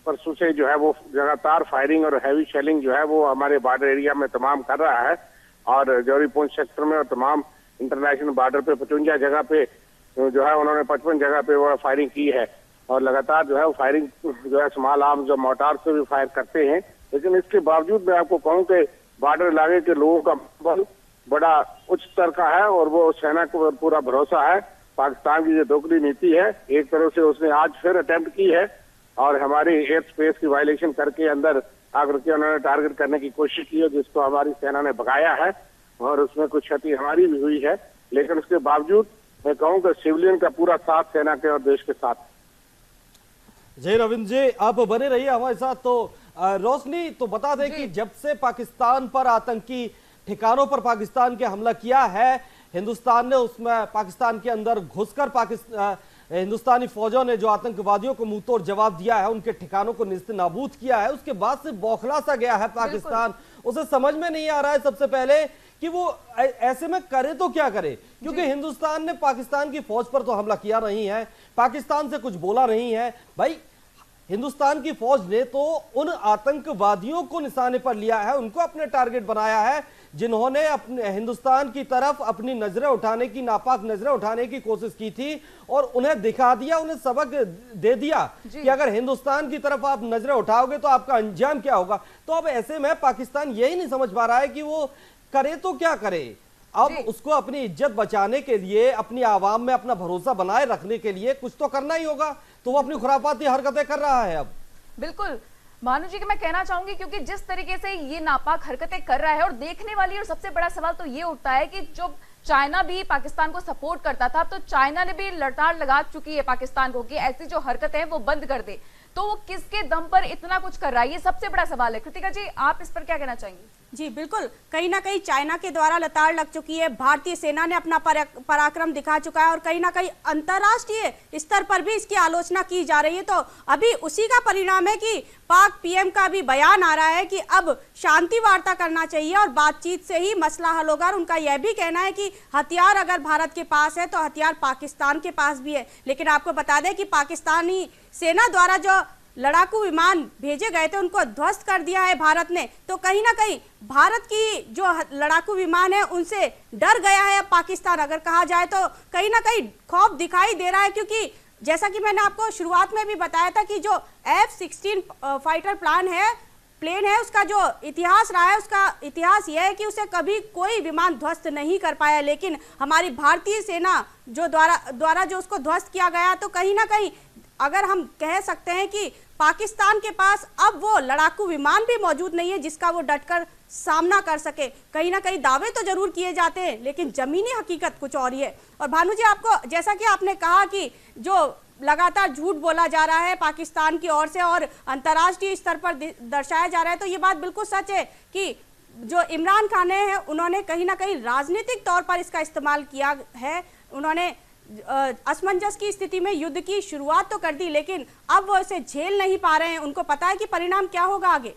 परसों से जो है वो लगातार फायरिंग और हैवी शेलिंग जो है वो हमारे बॉर्डर एरिया में तमाम कर रहा है और जौहरी पूंछ सेक्टर में और तमाम इंटरनेशनल बॉर्डर पे 55 जगह पे जो है उन्होंने 55 जगह पे वो फायरिंग की है और लगातार जो है वो फायरिंग जो है स्मॉल आर्म्स जो मोर्टार से भी फायर करते हैं। लेकिन इसके बावजूद मैं आपको कहूँ कि बॉर्डर इलाके के लोगों का बल बड़ा उच्च स्तर का है और वो सेना को पूरा भरोसा है। पाकिस्तान की जो दोगली नीति है, एक तरह से उसने आज फिर अटेम्प्ट की है और हमारी एयर स्पेस की वायलेशन करके अंदर आकर के उन्होंने टारगेट करने की कोशिश की है, जिसको हमारी सेना ने भगाया है और उसमें कुछ क्षति हमारी भी हुई है। लेकिन उसके बावजूद मैं कहूँ कि सिविलियन का पूरा साथ सेना के और देश के साथ। जय रविंद्र जी, आप बने रहिए हमारे साथ। तो रोशनी, तो बता दें कि जब से पाकिस्तान पर आतंकी ठिकानों पर पाकिस्तान के हमला किया है, हिंदुस्तान ने उसमें पाकिस्तान के अंदर घुसकर हिंदुस्तानी फौजों ने जो आतंकवादियों को मुंहतोड़ जवाब दिया है, उनके ठिकानों को निस्ते नाबूद किया है। उसके बाद से बौखला सा गया है पाकिस्तान। उसे समझ में नहीं आ रहा है सबसे पहले कि वो ऐसे में करे तो क्या करे, क्योंकि हिंदुस्तान ने पाकिस्तान की फौज पर तो हमला किया नहीं है, पाकिस्तान से कुछ बोला नहीं है। भाई, हिंदुस्तान की फौज ने तो उन आतंकवादियों को निशाने पर लिया है, उनको अपने टारगेट बनाया है जिन्होंने अपने हिंदुस्तान की तरफ अपनी नजरें उठाने की, नापाक नजरें उठाने की कोशिश की थी और उन्हें दिखा दिया, उन्हें सबक दे दिया कि अगर हिंदुस्तान की तरफ आप नजरें उठाओगे तो आपका अंजाम क्या होगा। तो अब ऐसे में पाकिस्तान यही नहीं समझ पा रहा है कि वो करे तो क्या करे। अब उसको अपनी इज्जत बचाने के लिए, अपनी आवाम में अपना भरोसा बनाए रखने के लिए कुछ तो करना ही होगा, तो वो अपनी खुराफाती हरकतें कर रहा है। अब बिल्कुल भानु जी, कि मैं कहना चाहूंगी, क्योंकि जिस तरीके से ये नापाक हरकतें कर रहा है और देखने वाली, और सबसे बड़ा सवाल तो ये उठता है कि जो चाइना भी पाकिस्तान को सपोर्ट करता था, तो चाइना ने भी लताड़ लगा चुकी है पाकिस्तान को कि ऐसी जो हरकतें हैं वो बंद कर दे, तो वो किसके दम पर इतना कुछ कर रहा है, ये सबसे बड़ा सवाल है। कृतिका जी, आप इस पर क्या कहना चाहेंगी? जी बिल्कुल, कहीं ना कहीं चाइना के द्वारा लताड़ लग चुकी है, भारतीय सेना ने अपना पराक्रम दिखा चुका है और कहीं ना कहीं अंतर्राष्ट्रीय स्तर पर भी इसकी आलोचना की जा रही है। तो अभी उसी का परिणाम है कि पाक पीएम का भी बयान आ रहा है कि अब शांति वार्ता करना चाहिए और बातचीत से ही मसला हल होगा। और उनका यह भी कहना है कि हथियार अगर भारत के पास है तो हथियार पाकिस्तान के पास भी है। लेकिन आपको बता दें कि पाकिस्तानी सेना द्वारा जो लड़ाकू विमान भेजे गए थे उनको ध्वस्त कर दिया है भारत ने। तो कहीं ना कहीं भारत की जो लड़ाकू विमान है उनसे डर गया है पाकिस्तान, अगर कहा जाए तो कहीं ना कहीं खौफ दिखाई दे रहा है। क्योंकि जैसा कि मैंने आपको शुरुआत में भी बताया था कि जो F-16 फाइटर प्लान है प्लेन है उसका जो इतिहास रहा है, उसका इतिहास यह है कि उसे कभी कोई विमान ध्वस्त नहीं कर पाया, लेकिन हमारी भारतीय सेना जो द्वारा जो उसको ध्वस्त किया गया, तो कहीं ना कहीं अगर हम कह सकते हैं कि पाकिस्तान के पास अब वो लड़ाकू विमान भी मौजूद नहीं है जिसका वो डटकर सामना कर सके। कहीं ना कहीं दावे तो जरूर किए जाते हैं, लेकिन जमीनी हकीकत कुछ और ही है। और भानु जी, आपको जैसा कि आपने कहा कि जो लगातार झूठ बोला जा रहा है पाकिस्तान की ओर से और अंतर्राष्ट्रीय स्तर पर दर्शाया जा रहा है, तो ये बात बिल्कुल सच है कि जो इमरान खान है उन्होंने कहीं ना कहीं राजनीतिक तौर पर इसका इस्तेमाल किया है। उन्होंने असमंजस की स्थिति में युद्ध की शुरुआत तो कर दी, लेकिन अब वो इसे झेल नहीं पा रहे हैं। उनको पता है कि परिणाम क्या होगा आगे।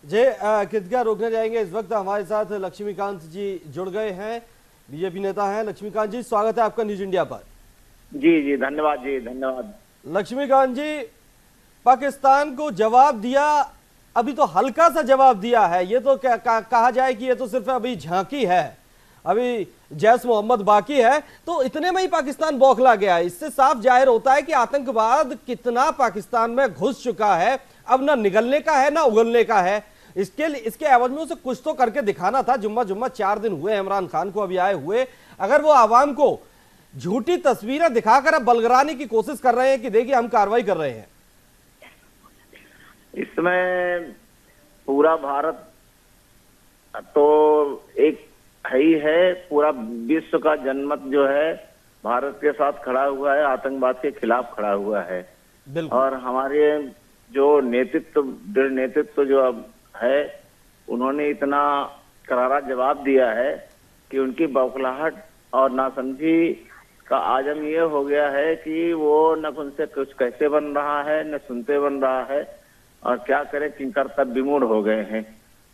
कृतिका रोकने जाएंगे। इस वक्त हमारे साथ लक्ष्मीकांत जी जुड़ गए हैं, बीजेपी नेता हैं। लक्ष्मीकांत जी, स्वागत है आपका न्यूज इंडिया पर। जी, धन्यवाद जी, धन्यवाद। लक्ष्मीकांत जी, पाकिस्तान को जवाब दिया, अभी तो हल्का सा जवाब दिया है, ये तो कहा जाए कि ये तो सिर्फ अभी झांकी है, अभी जैश मोहम्मद बाकी है, तो इतने में ही पाकिस्तान बौखला गया है। इससे साफ जाहिर होता है कि आतंकवाद कितना पाकिस्तान में घुस चुका है, अब ना निगलने का है ना उगलने का है। इसके एवज में उसे कुछ तो करके दिखाना था। जुम्मा 4 दिन हुए इमरान खान को अभी आए हुए, अगर वो आवाम को झूठी तस्वीरें दिखाकर अब बलगराने की कोशिश कर रहे हैं कि देखिए हम कार्रवाई कर रहे हैं। इसमें पूरा भारत तो एक ही है, पूरा विश्व का जनमत जो है भारत के साथ खड़ा हुआ है, आतंकवाद के खिलाफ खड़ा हुआ है। और हमारे जो दृढ़ नेतृत्व जो अब है, उन्होंने इतना करारा जवाब दिया है कि उनकी बौखलाहट और नासमझी का आजम ये हो गया है कि वो न उनसे कुछ कहते बन रहा है, न सुनते बन रहा है, और क्या करे किंकर तब विमूढ़ हो गए हैं।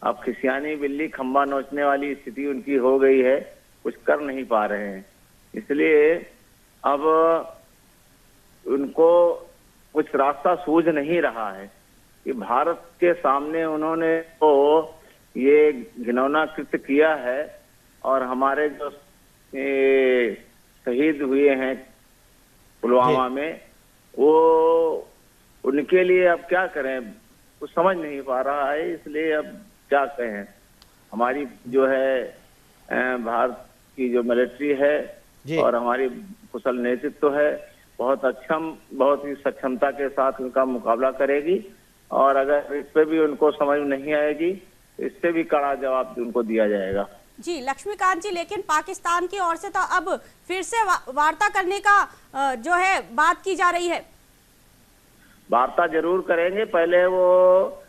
अब खिसियानी बिल्ली खंबा नोचने वाली स्थिति उनकी हो गई है, कुछ कर नहीं पा रहे हैं। इसलिए अब उनको कुछ रास्ता सूझ नहीं रहा है कि भारत के सामने उन्होंने तो ये घिनौना कृत्य किया है, और हमारे जो शहीद हुए हैं पुलवामा में, वो उनके लिए अब क्या करें, कुछ समझ नहीं पा रहा है। इसलिए अब क्या कहें, हमारी जो है भारत की जो मिलिट्री है और हमारी कुशल नेतृत्व है, बहुत ही सक्षमता के साथ उनका मुकाबला करेगी, और अगर इस पे भी उनको समझ नहीं आएगी तो इससे भी कड़ा जवाब उनको दिया जाएगा। जी लक्ष्मीकांत जी, लेकिन पाकिस्तान की ओर से तो अब फिर से वार्ता करने का जो है बात की जा रही है। वार्ता जरूर करेंगे, पहले वो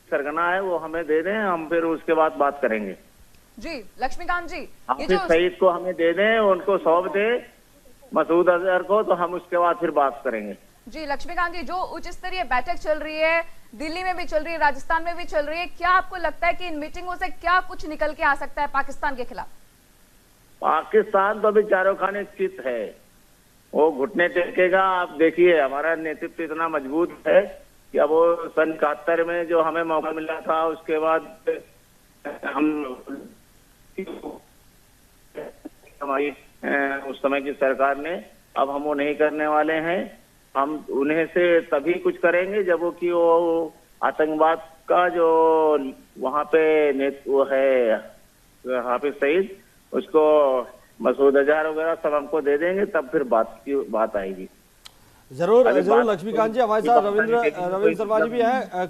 सरगना है वो हमें दे दें, हम फिर उसके बाद बात करेंगे। जी लक्ष्मीकांत जी, हम फिर शहीद को हमें दे दें, उनको सौंप दे मसूद अजहर को, तो हम उसके बाद फिर बात करेंगे। जी लक्ष्मीकांत जी, जो उच्च स्तरीय बैठक चल रही है, दिल्ली में भी चल रही है, राजस्थान में भी चल रही है, क्या आपको लगता है कि इन मीटिंगों से क्या कुछ निकल के आ सकता है पाकिस्तान के खिलाफ? पाकिस्तान तो अभी चारों खाने स्थित है, वो घुटने टेकेगा। आप देखिए हमारा नेतृत्व इतना मजबूत है कि अब वो सन 71 में जो हमें मौका मिला था, उसके बाद हम हमारी उस समय की सरकार ने, अब हम वो नहीं करने वाले हैं। हम उन्हें से तभी कुछ करेंगे जब वो आतंकवाद का जो वहाँ पे वो है हाफिज सईद, उसको मसूद अजहर वगैरह सब हमको दे देंगे, तब फिर बात आएगी। जरूर लक्ष्मीकांत जी, हमारे साथ रविंद्र शर्मा जी भी हैं,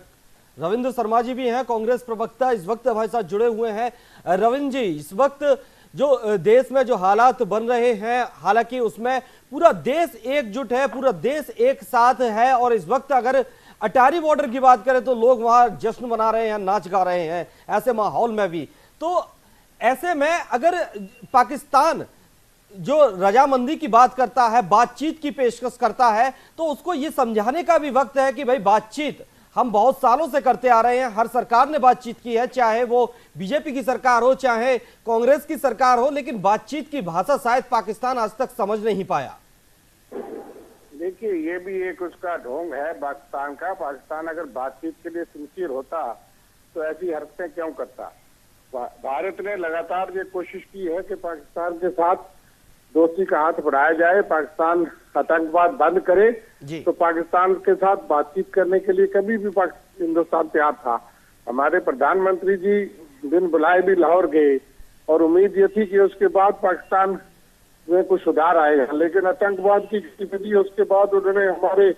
रविंद्र शर्मा जी भी हैं, कांग्रेस प्रवक्ता इस वक्त हमारे साथ जुड़े हुए हैं। रविंद्र जी, इस वक्त जो देश में जो हालात बन रहे हैं, हालांकि उसमें पूरा देश एकजुट है, पूरा देश एक साथ है, और इस वक्त अगर अटारी बॉर्डर की बात करें तो लोग वहां जश्न मना रहे हैं, नाच गा रहे हैं, ऐसे माहौल में भी। तो ऐसे में अगर पाकिस्तान जो रजामंदी की बात करता है, बातचीत की पेशकश करता है, तो उसको ये समझाने का भी वक्त है कि भाई बातचीत हम बहुत सालों से करते आ रहे हैं, हर सरकार ने बातचीत की है, चाहे वो बीजेपी की सरकार हो चाहे कांग्रेस की सरकार हो, लेकिन बातचीत की भाषा शायद पाकिस्तान आज तक समझ नहीं पाया। देखिए, ये भी एक उसका ढोंग है पाकिस्तान का। पाकिस्तान अगर बातचीत के लिए सिंसियर होता तो ऐसी हरकतें क्यों करता। भारत ने लगातार ये कोशिश की है कि पाकिस्तान के साथ दोस्ती का हाथ बढ़ाया जाए, पाकिस्तान आतंकवाद बंद करे। तो पाकिस्तान के साथ बातचीत करने के लिए कभी भी हिंदुस्तान तैयार था। हमारे प्रधानमंत्री जी बिन बुलाए भी लाहौर गए और उम्मीद ये थी कि उसके बाद पाकिस्तान में कुछ सुधार आएगा, लेकिन आतंकवाद की गतिविधि उसके बाद उन्होंने हमारे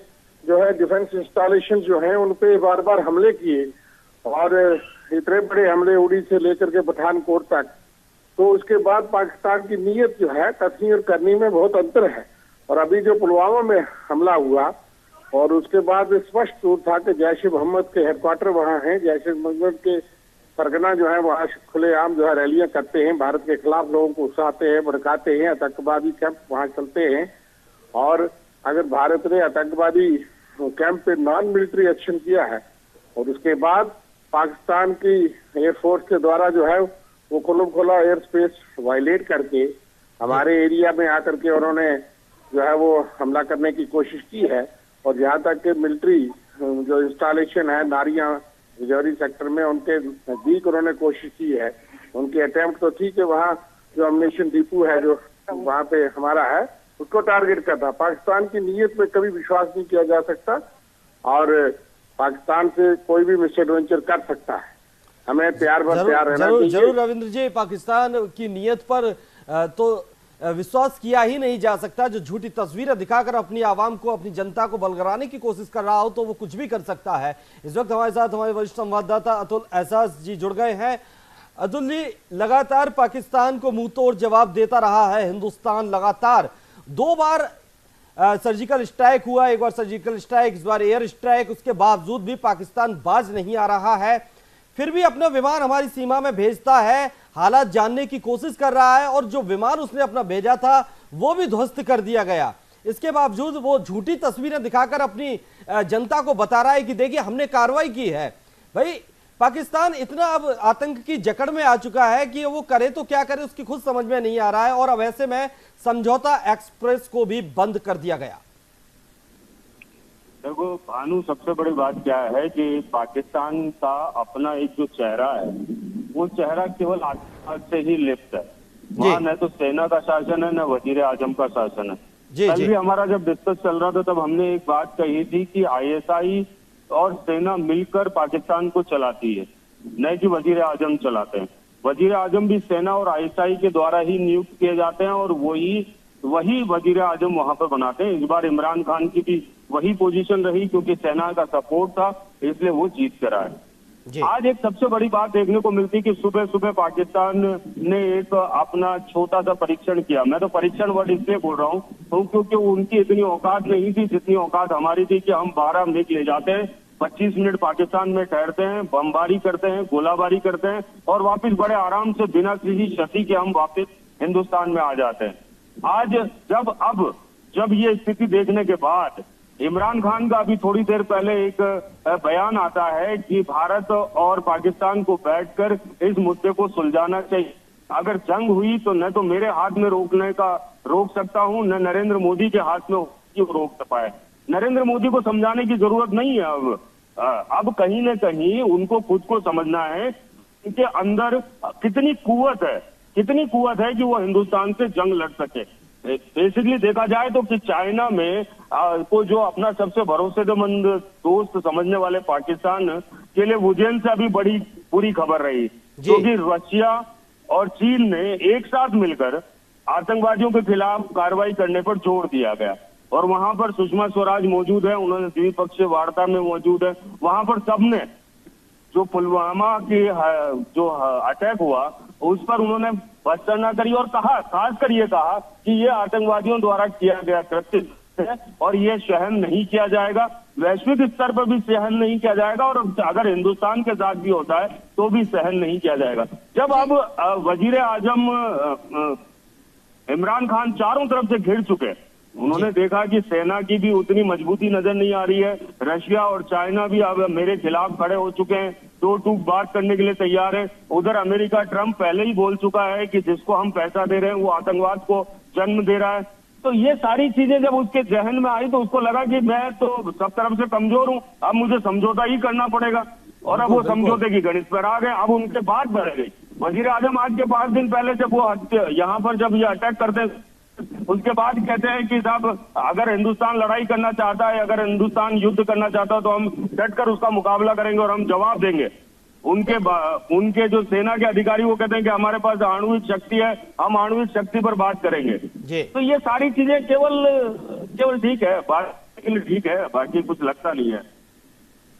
जो है डिफेंस इंस्टॉलेशन जो है उन पे बार बार हमले किए, और इतने बड़े हमले उड़ी से लेकर के पठानकोट तक। तो उसके बाद पाकिस्तान की नीयत जो है कथनी और करनी में बहुत अंतर है। और अभी जो पुलवामा में हमला हुआ और उसके बाद स्पष्ट रूप था कि जैश ए मोहम्मद के हेडक्वार्टर वहाँ हैं, जैश ए मोहम्मद के सरगना जो है वहाँ खुलेआम जो है रैलियां करते हैं, भारत के खिलाफ लोगों को उकसाते हैं, भड़काते हैं, आतंकवादी कैंप वहाँ चलते हैं। और अगर भारत ने आतंकवादी कैंप पे नॉन मिलिट्री एक्शन किया है और उसके बाद पाकिस्तान की एयरफोर्स के द्वारा जो है वो खुला एयर स्पेस वायलेट करके हमारे एरिया में आकर के उन्होंने जो है वो हमला करने की कोशिश की है। और जहाँ तक के मिलिट्री जो इंस्टॉलेशन है नारियां रिजौरी सेक्टर में, उनके नजदीक उन्होंने कोशिश की है। उनकी अटेम्प्ट तो थी कि वहाँ जो अम्युनिशन डिपो है जो वहाँ पे हमारा है उसको टारगेट करना। पाकिस्तान की नीयत में कभी विश्वास नहीं किया जा सकता और पाकिस्तान से कोई भी मिसएडवेंचर कर सकता है। हमें तैयार रहना चाहिए। जरूर रविंद्र जी, पाकिस्तान की नीयत पर तो विश्वास किया ही नहीं जा सकता। जो झूठी तस्वीरें दिखाकर अपनी आवाम को, अपनी जनता को बलगराने की कोशिश कर रहा हो तो वो कुछ भी कर सकता है। इस वक्त हमारे साथ हमारे वरिष्ठ संवाददाता अतुल एहसास जी जुड़ गए हैं। अतुल जी, लगातार पाकिस्तान को मुंह तोड़ जवाब देता रहा है हिंदुस्तान। लगातार 2 बार सर्जिकल स्ट्राइक हुआ, एक बार सर्जिकल स्ट्राइक, इस बार एयर स्ट्राइक। उसके बावजूद भी पाकिस्तान बाज नहीं आ रहा है, फिर भी अपना विमान हमारी सीमा में भेजता है, हालात जानने की कोशिश कर रहा है और जो विमान उसने अपना भेजा था वो भी ध्वस्त कर दिया गया। इसके बावजूद वो झूठी तस्वीरें दिखाकर अपनी जनता को बता रहा है कि देखिए हमने कार्रवाई की है। भाई, पाकिस्तान इतना अब आतंक की जकड़ में आ चुका है कि वो करे तो क्या करे उसकी खुद समझ में नहीं आ रहा है। और अब ऐसे में समझौता एक्सप्रेस को भी बंद कर दिया गया। देखो भानु, सबसे बड़ी बात क्या है कि पाकिस्तान का अपना एक जो चेहरा है वो चेहरा केवल आतंकवाद से ही लिप्त है। वहाँ न तो सेना का शासन है, न वजीर आजम का शासन है। कल भी हमारा जब डिस्कस चल रहा था तब हमने एक बात कही थी कि आईएसआई और सेना मिलकर पाकिस्तान को चलाती है, न कि वजीर आजम चलाते हैं। वजीर आजम भी सेना और आईएसआई के द्वारा ही नियुक्त किए जाते हैं और वही वजीर आजम वहां पर बनाते हैं। इस बार इमरान खान की भी वही पोजीशन रही क्योंकि सेना का सपोर्ट था, इसलिए वो जीत कर आए। आज एक सबसे बड़ी बात देखने को मिलती कि सुबह सुबह पाकिस्तान ने एक अपना छोटा सा परीक्षण किया। मैं तो परीक्षण वर्ड इसलिए बोल रहा हूँ क्योंकि उनकी इतनी औकात नहीं थी जितनी औकात हमारी थी कि हम 12 मिनट ले जाते हैं, 25 मिनट पाकिस्तान में ठहरते हैं, बमबारी करते हैं, गोलाबारी करते हैं और वापिस बड़े आराम से बिना किसी क्षति के हम वापिस हिंदुस्तान में आ जाते हैं। आज जब ये स्थिति देखने के बाद इमरान खान का अभी थोड़ी देर पहले एक बयान आता है कि भारत और पाकिस्तान को बैठकर इस मुद्दे को सुलझाना चाहिए। अगर जंग हुई तो न तो मेरे हाथ में रोक सकता हूं, न नरेंद्र मोदी के हाथ में रोक पाए। नरेंद्र मोदी को समझाने की जरूरत नहीं है। अब कहीं न कहीं उनको खुद को समझना है उनके अंदर कितनी कुव्वत है कि वो हिंदुस्तान से जंग लड़ सके। बेसिकली देखा जाए तो कि चाइना में को जो अपना सबसे भरोसेमंद दोस्त समझने वाले पाकिस्तान के लिए वुजेन से अभी बड़ी बुरी खबर रही, क्योंकि रशिया और चीन ने एक साथ मिलकर आतंकवादियों के खिलाफ कार्रवाई करने पर जोर दिया गया। और वहां पर सुषमा स्वराज मौजूद है, उन्होंने द्विपक्षीय वार्ता में मौजूद है। वहां पर सबने जो पुलवामा की जो अटैक हुआ उस पर उन्होंने भर्त्सना करी और कहा, खासकर ये कहा कि ये आतंकवादियों द्वारा किया गया कृत्य है और ये सहन नहीं किया जाएगा, वैश्विक स्तर पर भी सहन नहीं किया जाएगा और अगर हिंदुस्तान के साथ भी होता है तो भी सहन नहीं किया जाएगा। जब अब वजीर आजम इमरान खान चारों तरफ से घिर चुके, उन्होंने देखा कि सेना की भी उतनी मजबूती नजर नहीं आ रही है, रशिया और चाइना भी अब मेरे खिलाफ खड़े हो चुके हैं, दो टूक बात करने के लिए तैयार है। उधर अमेरिका ट्रंप पहले ही बोल चुका है कि जिसको हम पैसा दे रहे हैं वो आतंकवाद को जन्म दे रहा है। तो ये सारी चीजें जब उसके जहन में आई तो उसको लगा कि मैं तो सब तरफ से कमजोर हूं, अब मुझे समझौता ही करना पड़ेगा। और अब वो समझौते की गणित पर आ गए। अब उनके बात बढ़ गई। वजीर आजम आज के 5 दिन पहले जब वो यहाँ पर जब ये अटैक करते उसके बाद कहते हैं कि साहब अगर हिंदुस्तान लड़ाई करना चाहता है, अगर हिंदुस्तान युद्ध करना चाहता है तो हम डटकर उसका मुकाबला करेंगे और हम जवाब देंगे। उनके जो सेना के अधिकारी वो कहते हैं कि हमारे पास आणविक शक्ति है, हम आणविक शक्ति पर बात करेंगे। तो ये सारी चीजें केवल ठीक है, बात के लिए ठीक है, बाकी कुछ लगता नहीं है।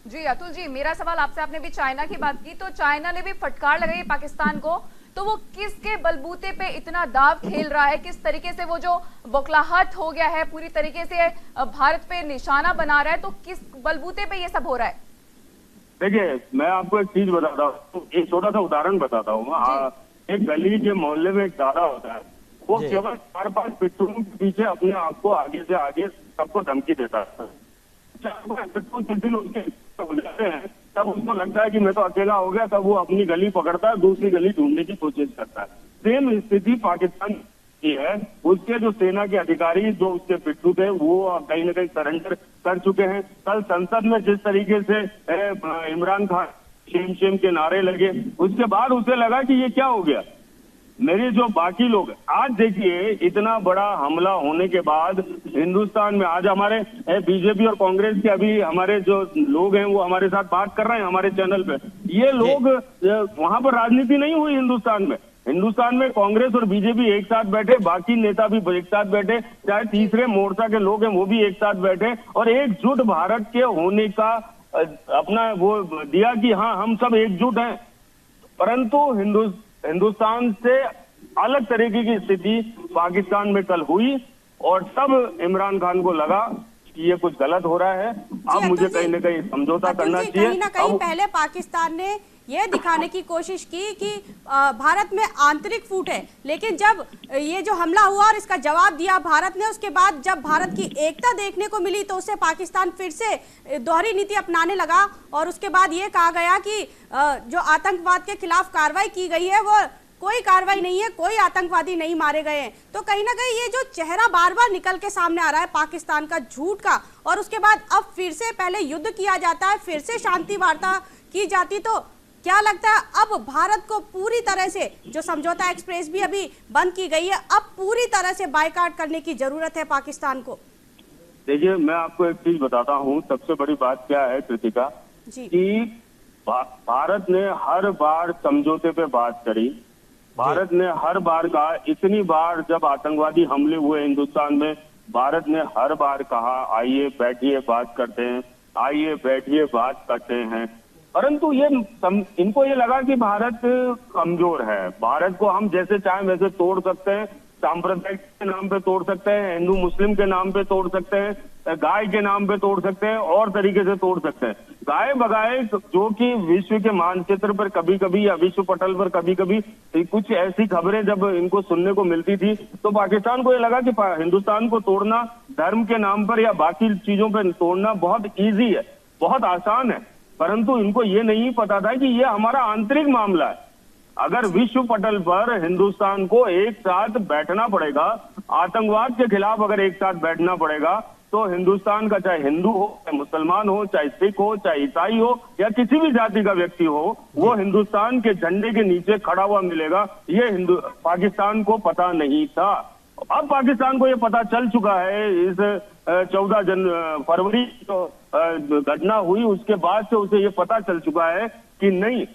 जी अतुल जी, मेरा सवाल आपसे, आपने भी चाइना की बात की, तो चाइना ने भी फटकार लगाई पाकिस्तान को, तो वो किसके बलबूते पे इतना दाव खेल रहा है, किस तरीके से वो जो बौखलाहट हो गया है पूरी तरीके से भारत पे निशाना बना रहा है, तो किस बलबूते पे ये सब हो रहा है? देखिए, मैं आपको एक चीज बताता हूँ, एक छोटा सा उदाहरण बताता हूँ। एक गली के मोहल्ले में एक दादा होता है, वो केवल 4-5 पिट्ठू के पीछे अपने आप को आगे से आगे सबको धमकी देता है। 4-5 पिट्ठू जिस दिन उसके जाते हैं तब उसको लगता है कि मैं तो अकेला हो गया, तब वो अपनी गली पकड़ता है, दूसरी गली ढूंढने की कोशिश करता है। सेम स्थिति पाकिस्तान की है। उसके जो सेना के अधिकारी जो उसके पिट्ठू थे वो कहीं ना कहीं सरेंडर कर चुके हैं। कल संसद में जिस तरीके से इमरान खान शेम के नारे लगे, उसके बाद उसे लगा कि ये क्या हो गया। मेरे जो बाकी लोग आज देखिए, इतना बड़ा हमला होने के बाद हिंदुस्तान में आज हमारे बीजेपी और कांग्रेस के अभी हमारे जो लोग हैं वो हमारे साथ बात कर रहे हैं हमारे चैनल पे। ये लोग वहां पर राजनीति नहीं हुई हिंदुस्तान में कांग्रेस और बीजेपी एक साथ बैठे, बाकी नेता भी एक साथ बैठे, चाहे तीसरे मोर्चा के लोग हैं वो भी एक साथ बैठे और एकजुट भारत के होने का अपना वो दिया कि हाँ हम सब एकजुट हैं। परंतु हिंदुस्तान से अलग तरीके की स्थिति पाकिस्तान में कल हुई और तब इमरान खान को लगा कि ये कुछ गलत हो रहा है, अब मुझे कहीं ना कहीं समझौता करना चाहिए। कहीं ना कहीं पहले पाकिस्तान ने ये दिखाने की कोशिश की कि भारत में आंतरिक फूट है, लेकिन जब ये जो हमला हुआ और इसका जवाब दिया भारत ने, उसके बाद जब भारत की एकता देखने को मिली तो उसे पाकिस्तान फिर से दोहरी नीति अपनाने लगा और उसके बाद ये कहा गया कि जो आतंकवाद के खिलाफ कार्रवाई की गई है वो कोई कार्रवाई नहीं है, कोई आतंकवादी नहीं मारे गए हैं। तो कहीं ना कहीं ये जो चेहरा बार बार निकल के सामने आ रहा है पाकिस्तान का झूठ का, और उसके बाद अब फिर से पहले युद्ध किया जाता है, फिर से शांति वार्ता की जाती, तो क्या लगता है अब भारत को पूरी तरह से जो समझौता एक्सप्रेस भी अभी बंद की गई है, अब पूरी तरह से बायकॉट करने की जरूरत है पाकिस्तान को? देखिए, मैं आपको एक चीज बताता हूँ, सबसे बड़ी बात क्या है कृतिका कि भारत ने हर बार समझौते पे बात करी, भारत ने हर बार कहा, इतनी बार जब आतंकवादी हमले हुए हिंदुस्तान में भारत ने हर बार कहा आइए बैठिए बात करते हैं, आइए बैठिए बात करते हैं। परंतु इनको ये लगा कि भारत कमजोर है, भारत को हम जैसे चाहे वैसे तोड़ सकते हैं, सांप्रदायिक के नाम पे तोड़ सकते हैं, हिंदू मुस्लिम के नाम पे तोड़ सकते हैं, गाय के नाम पे तोड़ सकते हैं और तरीके से तोड़ सकते हैं। गाय बगाए जो कि विश्व के मानचित्र पर कभी कभी या विश्व पटल पर कभी कभी कुछ ऐसी खबरें जब इनको सुनने को मिलती थी तो पाकिस्तान को ये लगा कि हिंदुस्तान को तोड़ना धर्म के नाम पर या बाकी चीजों पर तोड़ना बहुत ईजी है, बहुत आसान है। परंतु इनको ये नहीं पता था कि ये हमारा आंतरिक मामला है। अगर विश्व पटल पर हिंदुस्तान को एक साथ बैठना पड़ेगा, आतंकवाद के खिलाफ अगर एक साथ बैठना पड़ेगा, तो हिंदुस्तान का चाहे हिंदू हो, चाहे मुसलमान हो, चाहे सिख हो, चाहे ईसाई हो या किसी भी जाति का व्यक्ति हो, वो हिंदुस्तान के झंडे के नीचे खड़ा हुआ मिलेगा। ये पाकिस्तान को पता नहीं था। अब पाकिस्तान को ये पता चल चुका है। इस 14 फरवरी तो घटना हुई, उसके बाद से उसे ये पता चल चुका है कि नहीं,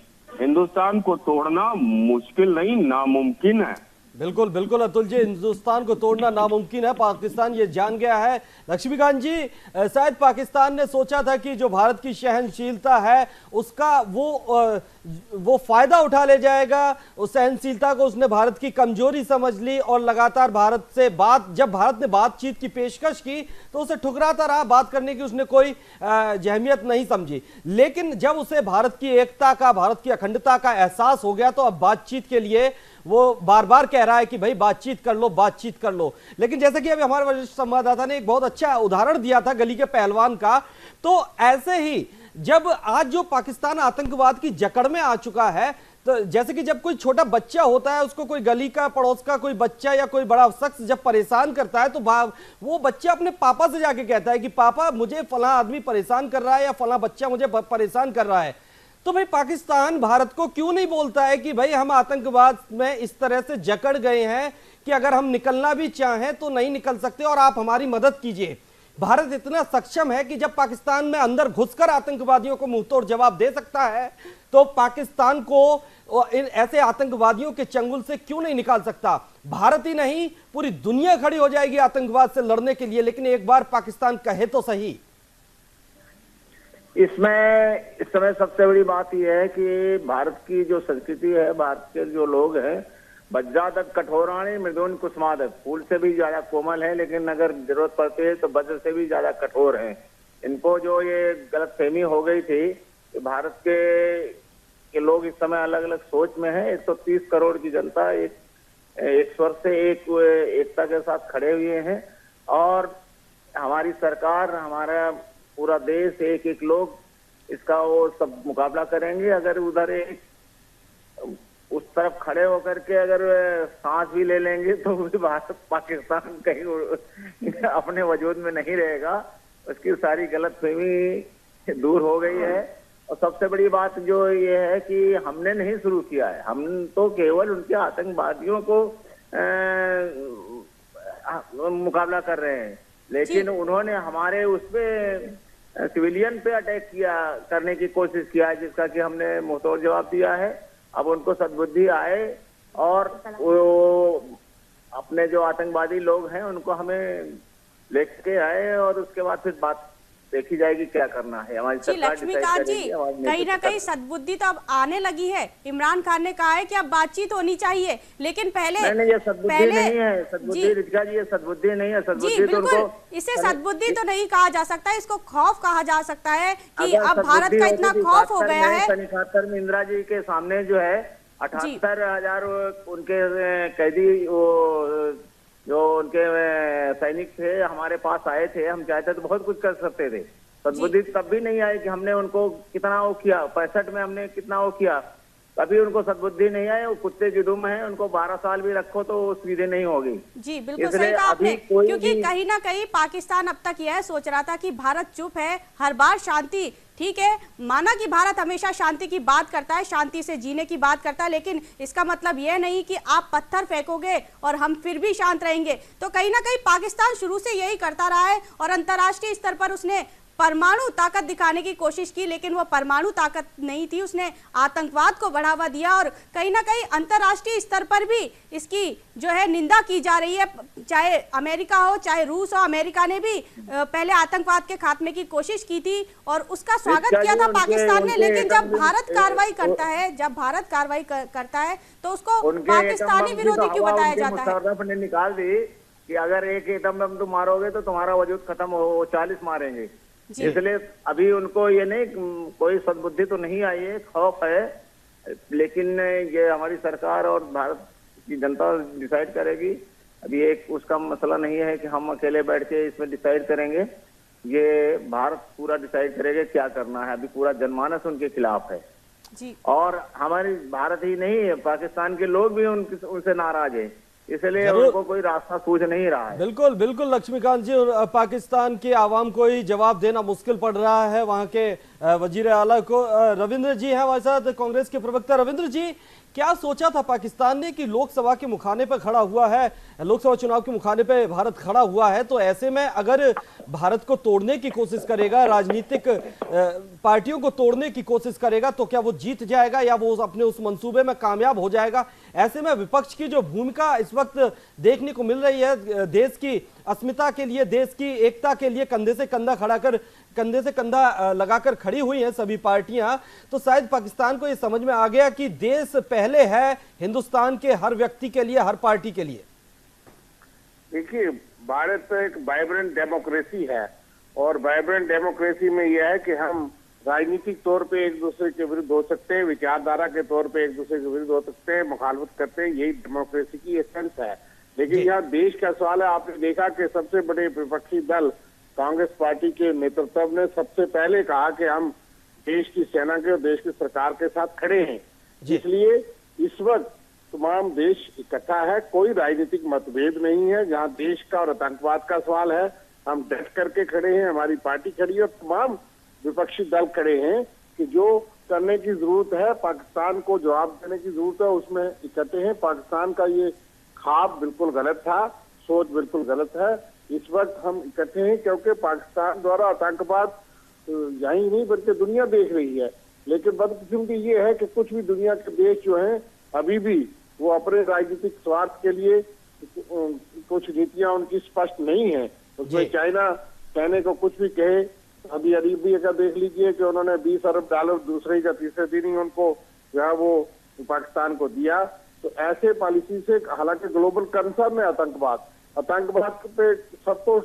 हिंदुस्तान को तोड़ना मुश्किल नहीं, नामुमकिन है। बिल्कुल बिल्कुल अतुल जी, हिंदुस्तान को तोड़ना नामुमकिन है, पाकिस्तान ये जान गया है। लक्ष्मीकांत जी, शायद पाकिस्तान ने सोचा था कि जो भारत की सहनशीलता है उसका वो फायदा उठा ले जाएगा। उस सहनशीलता को उसने भारत की कमजोरी समझ ली और लगातार भारत से जब भारत ने बातचीत की पेशकश की तो उसे ठुकराता रहा, बात करने की उसने कोई अहमियत नहीं समझी। लेकिन जब उसे भारत की एकता का, भारत की अखंडता का एहसास हो गया तो अब बातचीत के लिए वो बार बार कह रहा है कि भाई बातचीत कर लो, बातचीत कर लो। लेकिन जैसे कि अभी हमारे वरिष्ठ संवाददाता ने एक बहुत अच्छा उदाहरण दिया था गली के पहलवान का, तो ऐसे ही जब आज जो पाकिस्तान आतंकवाद की जकड़ में आ चुका है, तो जैसे कि जब कोई छोटा बच्चा होता है, उसको कोई गली का, पड़ोस का कोई बच्चा या कोई बड़ा शख्स जब परेशान करता है तो वो बच्चा अपने पापा से जाके कहता है कि पापा मुझे फला आदमी परेशान कर रहा है या फला बच्चा मुझे परेशान कर रहा है। तो भाई पाकिस्तान भारत को क्यों नहीं बोलता है कि भाई हम आतंकवाद में इस तरह से जकड़ गए हैं कि अगर हम निकलना भी चाहें तो नहीं निकल सकते और आप हमारी मदद कीजिए। भारत इतना सक्षम है कि जब पाकिस्तान में अंदर घुसकर आतंकवादियों को मुंहतोड़ जवाब दे सकता है तो पाकिस्तान को इन ऐसे आतंकवादियों के चंगुल से क्यों नहीं निकाल सकता। भारत ही नहीं पूरी दुनिया खड़ी हो जाएगी आतंकवाद से लड़ने के लिए, लेकिन एक बार पाकिस्तान कहे तो सही। इसमें इस समय सबसे बड़ी बात यह है कि भारत की जो संस्कृति है, भारत के जो लोग हैं, वज्रा तक कठोराणी मृदुन कुसुमाद, फूल से भी ज्यादा कोमल है, लेकिन अगर जरूरत पड़ती है तो वज्र से भी ज्यादा कठोर है। इनको जो ये गलतफहमी हो गई थी कि भारत के लोग इस समय अलग अलग सोच में है। 130 करोड़ की जनता एक स्वर से एकता के साथ खड़े हुए हैं और हमारी सरकार, हमारा पूरा देश, एक एक लोग इसका वो सब मुकाबला करेंगे। अगर उधर एक उस तरफ खड़े होकर के अगर सांस भी ले लेंगे तो भी भारत पाकिस्तान कहीं अपने वजूद में नहीं रहेगा। उसकी सारी गलतफहमी दूर हो गई है। और सबसे बड़ी बात जो ये है कि हमने नहीं शुरू किया है, हम तो केवल उनके आतंकवादियों को मुकाबला कर रहे हैं, लेकिन उन्होंने हमारे उसपे सिविलियन पे अटैक करने की कोशिश किया है, जिसका कि हमने मुंहतोड़ जवाब दिया है। अब उनको सद्बुद्धि आए और वो अपने जो आतंकवादी लोग हैं उनको हमें लेके आए और उसके बाद फिर बात देखी जाएगी क्या करना है। हमारी सरकार लक्ष्मीकांत जी, कहीं ना कहीं सद्बुद्धि तो अब आने लगी है। इमरान खान ने कहा है कि अब बातचीत होनी चाहिए, लेकिन पहले ये सद्बुद्धि नहीं है, सद्बुद्धि रितिका जी, ये सद्बुद्धि नहीं है। सद्बुद्धि तो उनको, इसे सद्बुद्धि तो नहीं कहा जा सकता, इसको खौफ कहा जा सकता है कि अब भारत का इतना खौफ हो गया है। 71 में इंदिरा जी के सामने जो है 78,000 उनके कैदी, वो जो उनके सैनिक थे हमारे पास आए थे, हम चाहते तो बहुत कुछ कर सकते थे। सद्बुद्धि तब भी नहीं आई कि हमने उनको कितना वो किया, 65 में हमने कितना वो किया, तभी उनको सद्बुद्धि नहीं आई। वो कुत्ते की दुम है, उनको 12 साल भी रखो तो सीधे नहीं होगी। जी बिल्कुल सही कहा आपने, क्योंकि कहीं ना कहीं पाकिस्तान अब तक यह सोच रहा था कि भारत चुप है, हर बार शांति, ठीक है, माना कि भारत हमेशा शांति की बात करता है, शांति से जीने की बात करता है, लेकिन इसका मतलब यह नहीं कि आप पत्थर फेंकोगे और हम फिर भी शांत रहेंगे। तो कहीं ना कहीं पाकिस्तान शुरू से यही करता रहा है और अंतर्राष्ट्रीय स्तर पर उसने परमाणु ताकत दिखाने की कोशिश की, लेकिन वो परमाणु ताकत नहीं थी, उसने आतंकवाद को बढ़ावा दिया और कहीं ना कहीं अंतर्राष्ट्रीय स्तर पर भी इसकी जो है निंदा की जा रही है। चाहे अमेरिका हो, चाहे रूस हो, अमेरिका ने भी पहले आतंकवाद के खात्मे की कोशिश की थी और उसका स्वागत किया था पाकिस्तान ने, लेकिन जब भारत कार्रवाई करता है, जब भारत कार्रवाई करता है तो उसको पाकिस्तानी विरोधी क्यों बताया जाता है। ने निकाल दी कि अगर एक एटम बम तुम मारोगे तो तुम्हारा वजूद खत्म हो, 40 मारेंगे। इसलिए अभी उनको ये नहीं, कोई सद्बुद्धि तो नहीं आई है, खौफ है, लेकिन ये हमारी सरकार और भारत की जनता डिसाइड करेगी। अभी एक उसका मसला नहीं है कि हम अकेले बैठ के इसमें डिसाइड करेंगे, ये भारत पूरा डिसाइड करेगा क्या करना है। अभी पूरा जनमानस उनके खिलाफ है जी। और हमारी भारत ही नहीं, पाकिस्तान के लोग भी उनसे नाराज है, इसलिए उनको कोई रास्ता सूझ नहीं रहा है। बिल्कुल बिल्कुल लक्ष्मीकांत जी, और पाकिस्तान के आवाम को ही जवाब देना मुश्किल पड़ रहा है, वहां के वजीर आला को। रविंद्र जी हैं हमारे साथ, कांग्रेस के प्रवक्ता। रविंद्र जी, क्या सोचा था पाकिस्तान ने कि लोकसभा के मुखाने पर खड़ा हुआ है, लोकसभा चुनाव के मुखाने पर भारत खड़ा हुआ है, तो ऐसे में अगर भारत को तोड़ने की कोशिश करेगा, राजनीतिक पार्टियों को तोड़ने की कोशिश करेगा, तो क्या वो जीत जाएगा या वो अपने उस मंसूबे में कामयाब हो जाएगा? ऐसे में विपक्ष की जो भूमिका इस वक्त देखने को मिल रही है, देश की अस्मिता के लिए, देश की एकता के लिए कंधे से कंधा खड़ा कर, कंधे से कंधा लगाकर खड़ी हुई हैं सभी पार्टियां, तो शायद पाकिस्तान को ये समझ में आ गया कि देश पहले है हिंदुस्तान के हर व्यक्ति के लिए, हर पार्टी के लिए। देखिए, भारत तो एक वाइब्रेंट डेमोक्रेसी है और वाइब्रेंट डेमोक्रेसी में यह है कि हम राजनीतिक तौर पे एक दूसरे के विरुद्ध हो सकते हैं, विचारधारा के तौर पे एक दूसरे के विरुद्ध हो सकते हैं, मुखालफत करते हैं, यही डेमोक्रेसी की एसेंस है। लेकिन यहाँ देश का सवाल है, आपने देखा कि सबसे बड़े विपक्षी दल कांग्रेस पार्टी के नेतृत्व ने सबसे पहले कहा कि हम देश की सेना के और देश की सरकार के साथ खड़े हैं। इसलिए इस वक्त तमाम देश इकट्ठा है, कोई राजनीतिक मतभेद नहीं है। जहाँ देश का और आतंकवाद का सवाल है, हम डट करके खड़े हैं, हमारी पार्टी खड़ी है और तमाम विपक्षी दल खड़े हैं कि जो करने की जरूरत है, पाकिस्तान को जवाब देने की जरूरत है, उसमें इकट्ठे हैं। पाकिस्तान का ये ख्वाब बिल्कुल गलत था, सोच बिल्कुल गलत है। इस वक्त हम इकट्ठे हैं क्योंकि पाकिस्तान द्वारा आतंकवाद यही नहीं बल्कि दुनिया देख रही है। लेकिन बदकिस्मती ये है कि कुछ भी दुनिया के देश जो हैं अभी भी वो अपने राजनीतिक स्वार्थ के लिए कुछ नीतियां उनकी स्पष्ट नहीं है। उसमें चाइना कहने को कुछ भी कहे, अभी अरबी का देख लीजिए कि उन्होंने 20 अरब डॉलर दूसरे या तीसरे दिन ही उनको जो है वो पाकिस्तान को दिया। तो ऐसे पॉलिसी से, हालांकि ग्लोबल कंसर्न है आतंकवाद पे सबको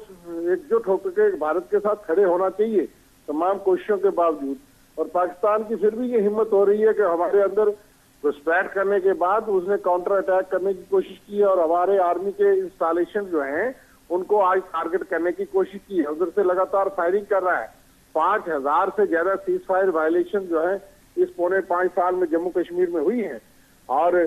एकजुट होकर के भारत के साथ खड़े होना चाहिए तमाम कोशिशों के बावजूद। और पाकिस्तान की फिर भी ये हिम्मत हो रही है कि हमारे अंदर घुसपैठ करने के बाद उसने काउंटर अटैक करने की कोशिश की है और हमारे आर्मी के इंस्टॉलेशन जो हैं उनको आज टारगेट करने की कोशिश की है। उधर से लगातार फायरिंग कर रहा है। 5000 से ज्यादा सीज फायर वायलेशन जो है इस पौने 5 साल में जम्मू कश्मीर में हुई है और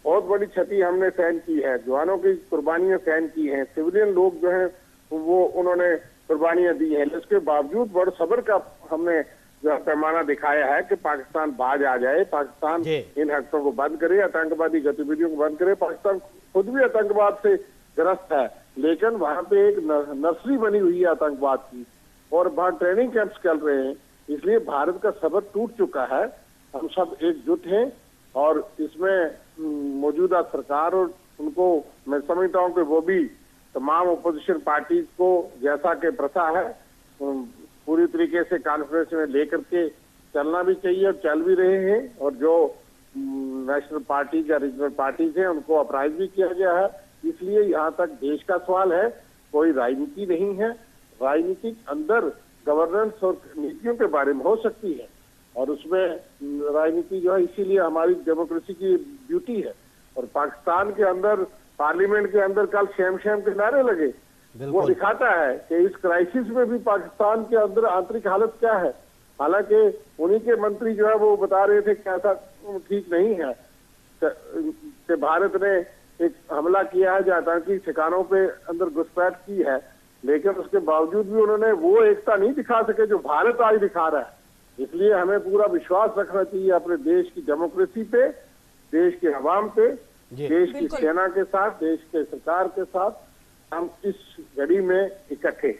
बहुत बड़ी क्षति हमने सहन की है। जवानों की कुर्बानियां सहन की हैं, सिविलियन लोग जो हैं वो उन्होंने कुर्बानियां दी हैं। इसके बावजूद बड़े सब्र का हमने जो पैमाना दिखाया है कि पाकिस्तान बाज आ जाए, पाकिस्तान इन हरकतों को बंद करे, आतंकवादी गतिविधियों को बंद करे। पाकिस्तान खुद भी आतंकवाद से ग्रस्त है, लेकिन वहां पे एक नर्सरी बनी हुई है आतंकवाद की और वहां ट्रेनिंग कैंप्स चल रहे हैं। इसलिए भारत का सब्र टूट चुका है। हम सब एकजुट हैं और इसमें मौजूदा सरकार और उनको मैं समझता हूं कि वो भी तमाम अपोजिशन पार्टी को जैसा कि प्रथा है पूरी तरीके से कॉन्फ्रेंस में लेकर के चलना भी चाहिए और चल भी रहे हैं। और जो नेशनल पार्टी या रीजनल पार्टीज हैं उनको अप्राइज भी किया गया है। इसलिए यहाँ तक देश का सवाल है, कोई राजनीति नहीं है। राजनीतिक अंदर गवर्नेंस और नीतियों के बारे में हो सकती है और उसमें राजनीति जो है इसीलिए हमारी डेमोक्रेसी की ब्यूटी है। और पाकिस्तान के अंदर पार्लियामेंट के अंदर कल शेम के नारे लगे, वो दिखाता है कि इस क्राइसिस में भी पाकिस्तान के अंदर आंतरिक हालत क्या है। हालांकि उन्हीं के मंत्री जो है वो बता रहे थे कि ऐसा ठीक नहीं है कि भारत ने एक हमला किया है जो आतंकी ठिकानों पे अंदर घुसपैठ की है, लेकिन उसके बावजूद भी उन्होंने वो एकता नहीं दिखा सके जो भारत आज दिखा रहा है। इसलिए हमें पूरा विश्वास रखना चाहिए अपने देश की डेमोक्रेसी पे, देश के अवाम पे, देश की सेना के साथ, देश के सरकार के साथ। हम इस घड़ी में इकट्ठे।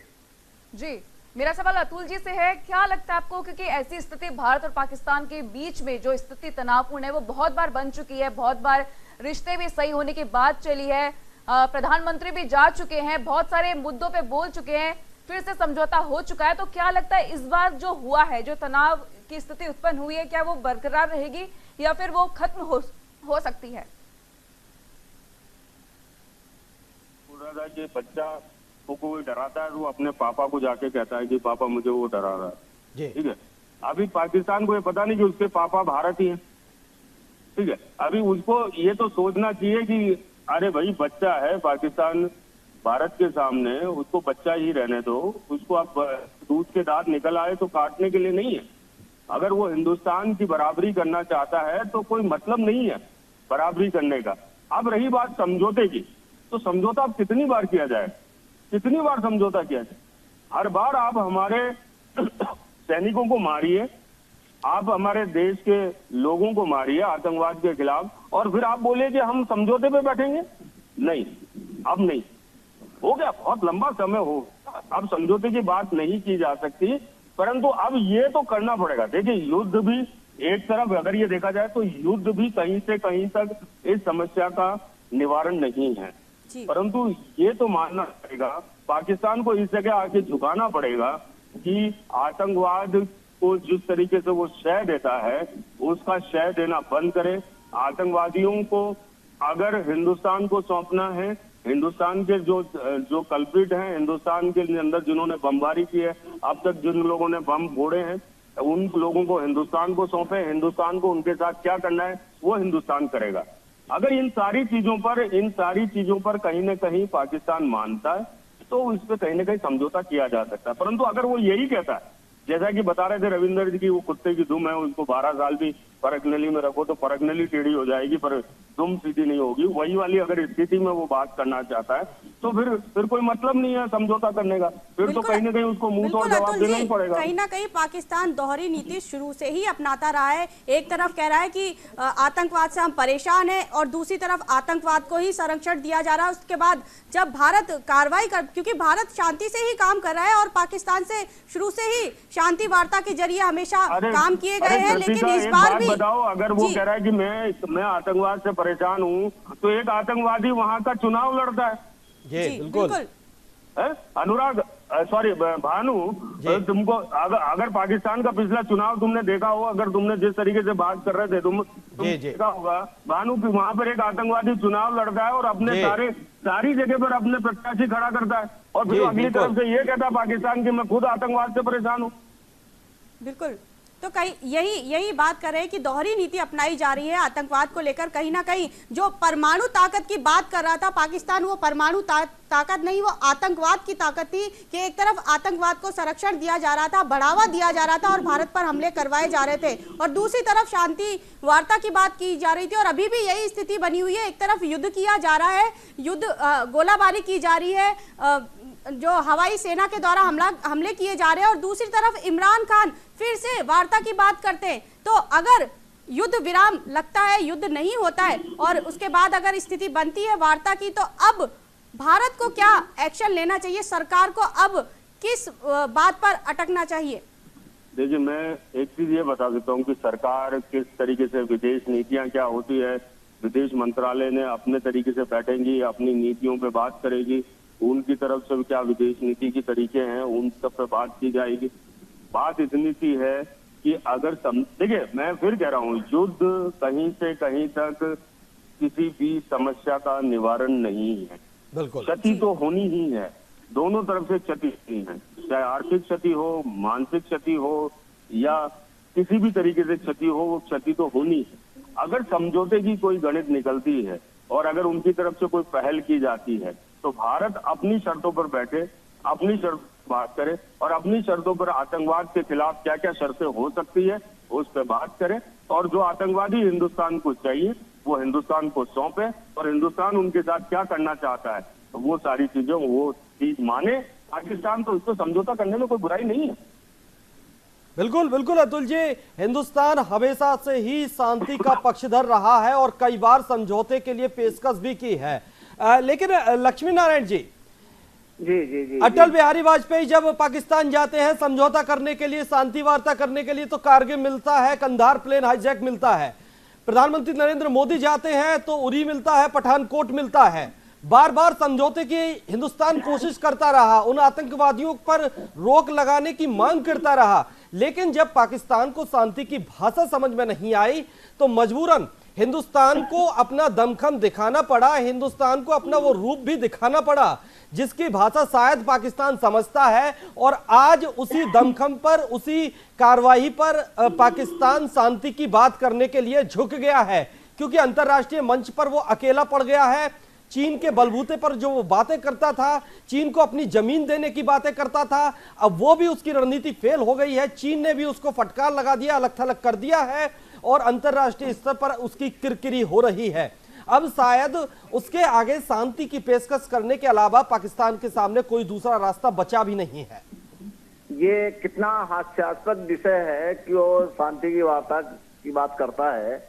जी, मेरा सवाल अतुल जी से है, क्या लगता है आपको, क्योंकि ऐसी स्थिति भारत और पाकिस्तान के बीच में जो स्थिति तनावपूर्ण है वो बहुत बार बन चुकी है, बहुत बार रिश्ते भी सही होने की बात चली है, प्रधानमंत्री भी जा चुके हैं, बहुत सारे मुद्दों पे बोल चुके हैं, फिर से समझौता हो चुका है, तो क्या लगता है इस बार जो हुआ है, जो तनाव की स्थिति उत्पन्न हुई है, क्या वो बरकरार रहेगी या फिर वो खत्म हो सकती है? कि बच्चा को कोई डराता है तो वो अपने पापा को जाके कहता है कि पापा मुझे वो डरा रहा है, ठीक है। अभी पाकिस्तान को ये पता नहीं कि उसके पापा भारत ही हैं, ठीक है। अभी उसको ये तो सोचना चाहिए कि अरे भाई बच्चा है, पाकिस्तान भारत के सामने, उसको बच्चा ही रहने दो, उसको अब दूध के दांत निकल आए तो काटने के लिए नहीं है। अगर वो हिंदुस्तान की बराबरी करना चाहता है तो कोई मतलब नहीं है बराबरी करने का। अब रही बात समझौते की, तो समझौता अब कितनी बार किया जाए, कितनी बार समझौता किया जाए? हर बार आप हमारे सैनिकों को मारिए, आप हमारे देश के लोगों को मारिए आतंकवाद के खिलाफ, और फिर आप बोले कि हम समझौते पे बैठेंगे। नहीं, अब नहीं, हो गया, बहुत लंबा समय हो, अब समझौते की बात नहीं की जा सकती। परंतु अब ये तो करना पड़ेगा। देखिए, युद्ध भी एक तरफ अगर ये देखा जाए तो युद्ध भी कहीं से कहीं तक इस समस्या का निवारण नहीं है, परंतु ये तो मानना पड़ेगा, पाकिस्तान को इस जगह आके झुकाना पड़ेगा कि आतंकवाद को जिस तरीके से वो शय देता है उसका शय देना बंद करे। आतंकवादियों को अगर हिंदुस्तान को सौंपना है, हिंदुस्तान के जो कल्प्रिट हैं, हिंदुस्तान के अंदर जिन्होंने बमबारी की है, अब तक जिन लोगों ने बम फोड़े हैं, उन लोगों को हिंदुस्तान को सौंपे। हिंदुस्तान को उनके साथ क्या करना है वो हिंदुस्तान करेगा। अगर इन सारी चीजों पर कहीं न कहीं पाकिस्तान मानता है तो इस पे कहीं न कहीं समझौता किया जा सकता है। परंतु अगर वो यही कहता है, जैसा कि बता रहे थे रविंदर जी की वो कुत्ते की धूम है, उसको 12 साल भी परगनली में रखो तो परगनली टेढ़ी हो जाएगी, पर दुम सीधी नहीं होगी। वही वाली अगर स्थिति में वो बात करना चाहता है तो फिर कोई मतलब नहीं है समझौता करने का, फिर तो कहीं ना कहीं उसको मुंह तोड़ जवाब देना ही पड़ेगा। कहीं ना कहीं पाकिस्तान दोहरी नीति शुरू से ही अपनाता रहा है। एक तरफ कह रहा है कि आतंकवाद से हम परेशान हैं और दूसरी तरफ आतंकवाद को ही संरक्षण दिया जा रहा है। उसके बाद जब भारत कार्रवाई कर, क्योंकि भारत शांति से ही काम कर रहा है और पाकिस्तान से शुरू से ही शांति वार्ता के जरिए हमेशा काम किए गए हैं, लेकिन इस बार भी बताओ, अगर वो कह रहा है कि मैं आतंकवाद से परेशान हूँ, तो एक आतंकवादी वहाँ का चुनाव लड़ता है। जी बिल्कुल। अनुराग, सॉरी भानु, तुमको अगर पाकिस्तान का पिछला चुनाव तुमने देखा हो, अगर तुमने जिस तरीके से बात कर रहे थे तुम देखा होगा भानु कि वहाँ पर एक आतंकवादी चुनाव लड़ता है और अपने सारी जगह पर अपने प्रत्याशी खड़ा करता है और फिर अगली तरफ से ये कहता है पाकिस्तान की मैं खुद आतंकवाद से परेशान हूँ। बिल्कुल, तो यही बात कर रहे हैं कि दोहरी नीति अपनाई जा रही है आतंकवाद को लेकर। कहीं ना कहीं जो परमाणु ताकत की बात कर रहा था पाकिस्तान, वो परमाणु ताकत नहीं, वो आतंकवाद की ताकत थी कि एक तरफ आतंकवाद को संरक्षण दिया जा रहा था, बढ़ावा दिया जा रहा था और भारत पर हमले करवाए जा रहे थे, और दूसरी तरफ शांति वार्ता की बात की जा रही थी। और अभी भी यही स्थिति बनी हुई है। एक तरफ युद्ध किया जा रहा है, गोलाबारी की जा रही है, जो हवाई सेना के द्वारा हमले किए जा रहे हैं, और दूसरी तरफ इमरान खान फिर से वार्ता की बात करते हैं। तो अगर युद्ध विराम लगता है, युद्ध नहीं होता है और उसके बाद अगर स्थिति बनती है वार्ता की, तो अब भारत को क्या एक्शन लेना चाहिए? सरकार को अब किस बात पर अटकना चाहिए? देखिए, मैं एक चीज ये बता देता हूँ कि सरकार किस तरीके से, विदेश नीतियां क्या होती है, विदेश मंत्रालय ने अपने तरीके से बैठेंगी, अपनी नीतियों पे बात करेगी, उनकी तरफ से क्या विदेश नीति के तरीके हैं उन सब पे बात की जाएगी। बात इतनी सी है कि अगर देखिए, मैं फिर कह रहा हूँ, युद्ध कहीं से कहीं तक किसी भी समस्या का निवारण नहीं है। बिल्कुल, क्षति तो होनी ही है, दोनों तरफ से क्षति होनी है, चाहे आर्थिक क्षति हो, मानसिक क्षति हो या किसी भी तरीके से क्षति हो, वो क्षति तो होनी है। अगर समझौते की कोई गणित निकलती है और अगर उनकी तरफ से कोई पहल की जाती है तो भारत अपनी शर्तों पर बैठे, अपनी शर्त बात करे और अपनी शर्तों पर आतंकवाद के खिलाफ क्या क्या शर्तें हो सकती है उस पर बात करे, और जो आतंकवादी हिंदुस्तान को चाहिए वो हिंदुस्तान को सौंपे, और हिंदुस्तान उनके साथ क्या करना चाहता है तो वो सारी चीजें वो चीज माने। पाकिस्तान तो इसको समझौता करने में कोई बुराई नहीं है। बिल्कुल बिल्कुल अतुल जी, हिंदुस्तान हमेशा से ही शांति का पक्षधर रहा है और कई बार समझौते के लिए पेशकश भी की है। लेकिन लक्ष्मी नारायण जी, जी अटल बिहारी वाजपेयी जब पाकिस्तान जाते हैं समझौता करने के लिए, शांति वार्ता करने के लिए, तो कारगिल मिलता है, कंधार प्लेन हाईजैक मिलता है। प्रधानमंत्री नरेंद्र मोदी जाते हैं तो उरी मिलता है, पठानकोट मिलता है। बार बार समझौते की हिंदुस्तान कोशिश करता रहा, उन आतंकवादियों पर रोक लगाने की मांग करता रहा, लेकिन जब पाकिस्तान को शांति की भाषा समझ में नहीं आई तो मजबूरन हिंदुस्तान को अपना दमखम दिखाना पड़ा, हिंदुस्तान को अपना वो रूप भी दिखाना पड़ा जिसकी भाषा शायद पाकिस्तान समझता है। और आज उसी दमखम पर, उसी कार्रवाई पर पाकिस्तान शांति की बात करने के लिए झुक गया है, क्योंकि अंतर्राष्ट्रीय मंच पर वो अकेला पड़ गया है। चीन के बलबूते पर जो वो बातें करता था, चीन को अपनी जमीन देने की बातें करता था, अब वो भी उसकी रणनीति फेल हो गई है। चीन ने भी उसको फटकार लगा दिया, अलग थलग कर दिया है और अंतर्राष्ट्रीय स्तर पर उसकी किरकिरी हो रही है। अब शायद उसके आगे शांति की पेशकश करने के अलावा पाकिस्तान के सामने कोई दूसरा रास्ता बचा भी नहीं है। ये कितना हास्यास्पद विषय है कि वो शांति की वार्ता की बात करता है।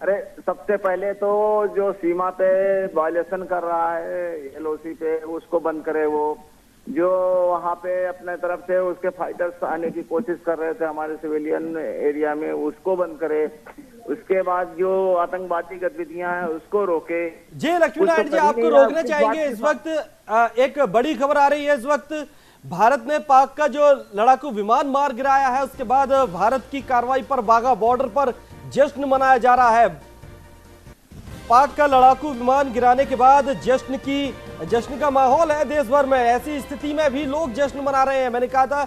अरे सबसे पहले तो जो सीमा पे वायलेशन कर रहा है एलओसी पे, उसको बंद करे। वो जो वहाँ पे अपने तरफ से उसके फाइटर्स आने की कोशिश कर रहे थे हमारे सिविलियन एरिया में, उसको बंद करे। उसके बाद जो आतंकवादी गतिविधियां हैं उसको रोके। जी लक्ष्मी नारायण जी, आपको रोकना चाहेंगे। इस वक्त एक बड़ी खबर आ रही है, इस वक्त भारत ने पाक का जो लड़ाकू विमान मार गिराया है, उसके बाद भारत की कार्रवाई पर वाघा बॉर्डर पर जश्न मनाया जा रहा है। पाक का लड़ाकू विमान गिराने के बाद जश्न का माहौल है देश भर में। ऐसी स्थिति में भी लोग जश्न मना रहे हैं। मैंने कहा था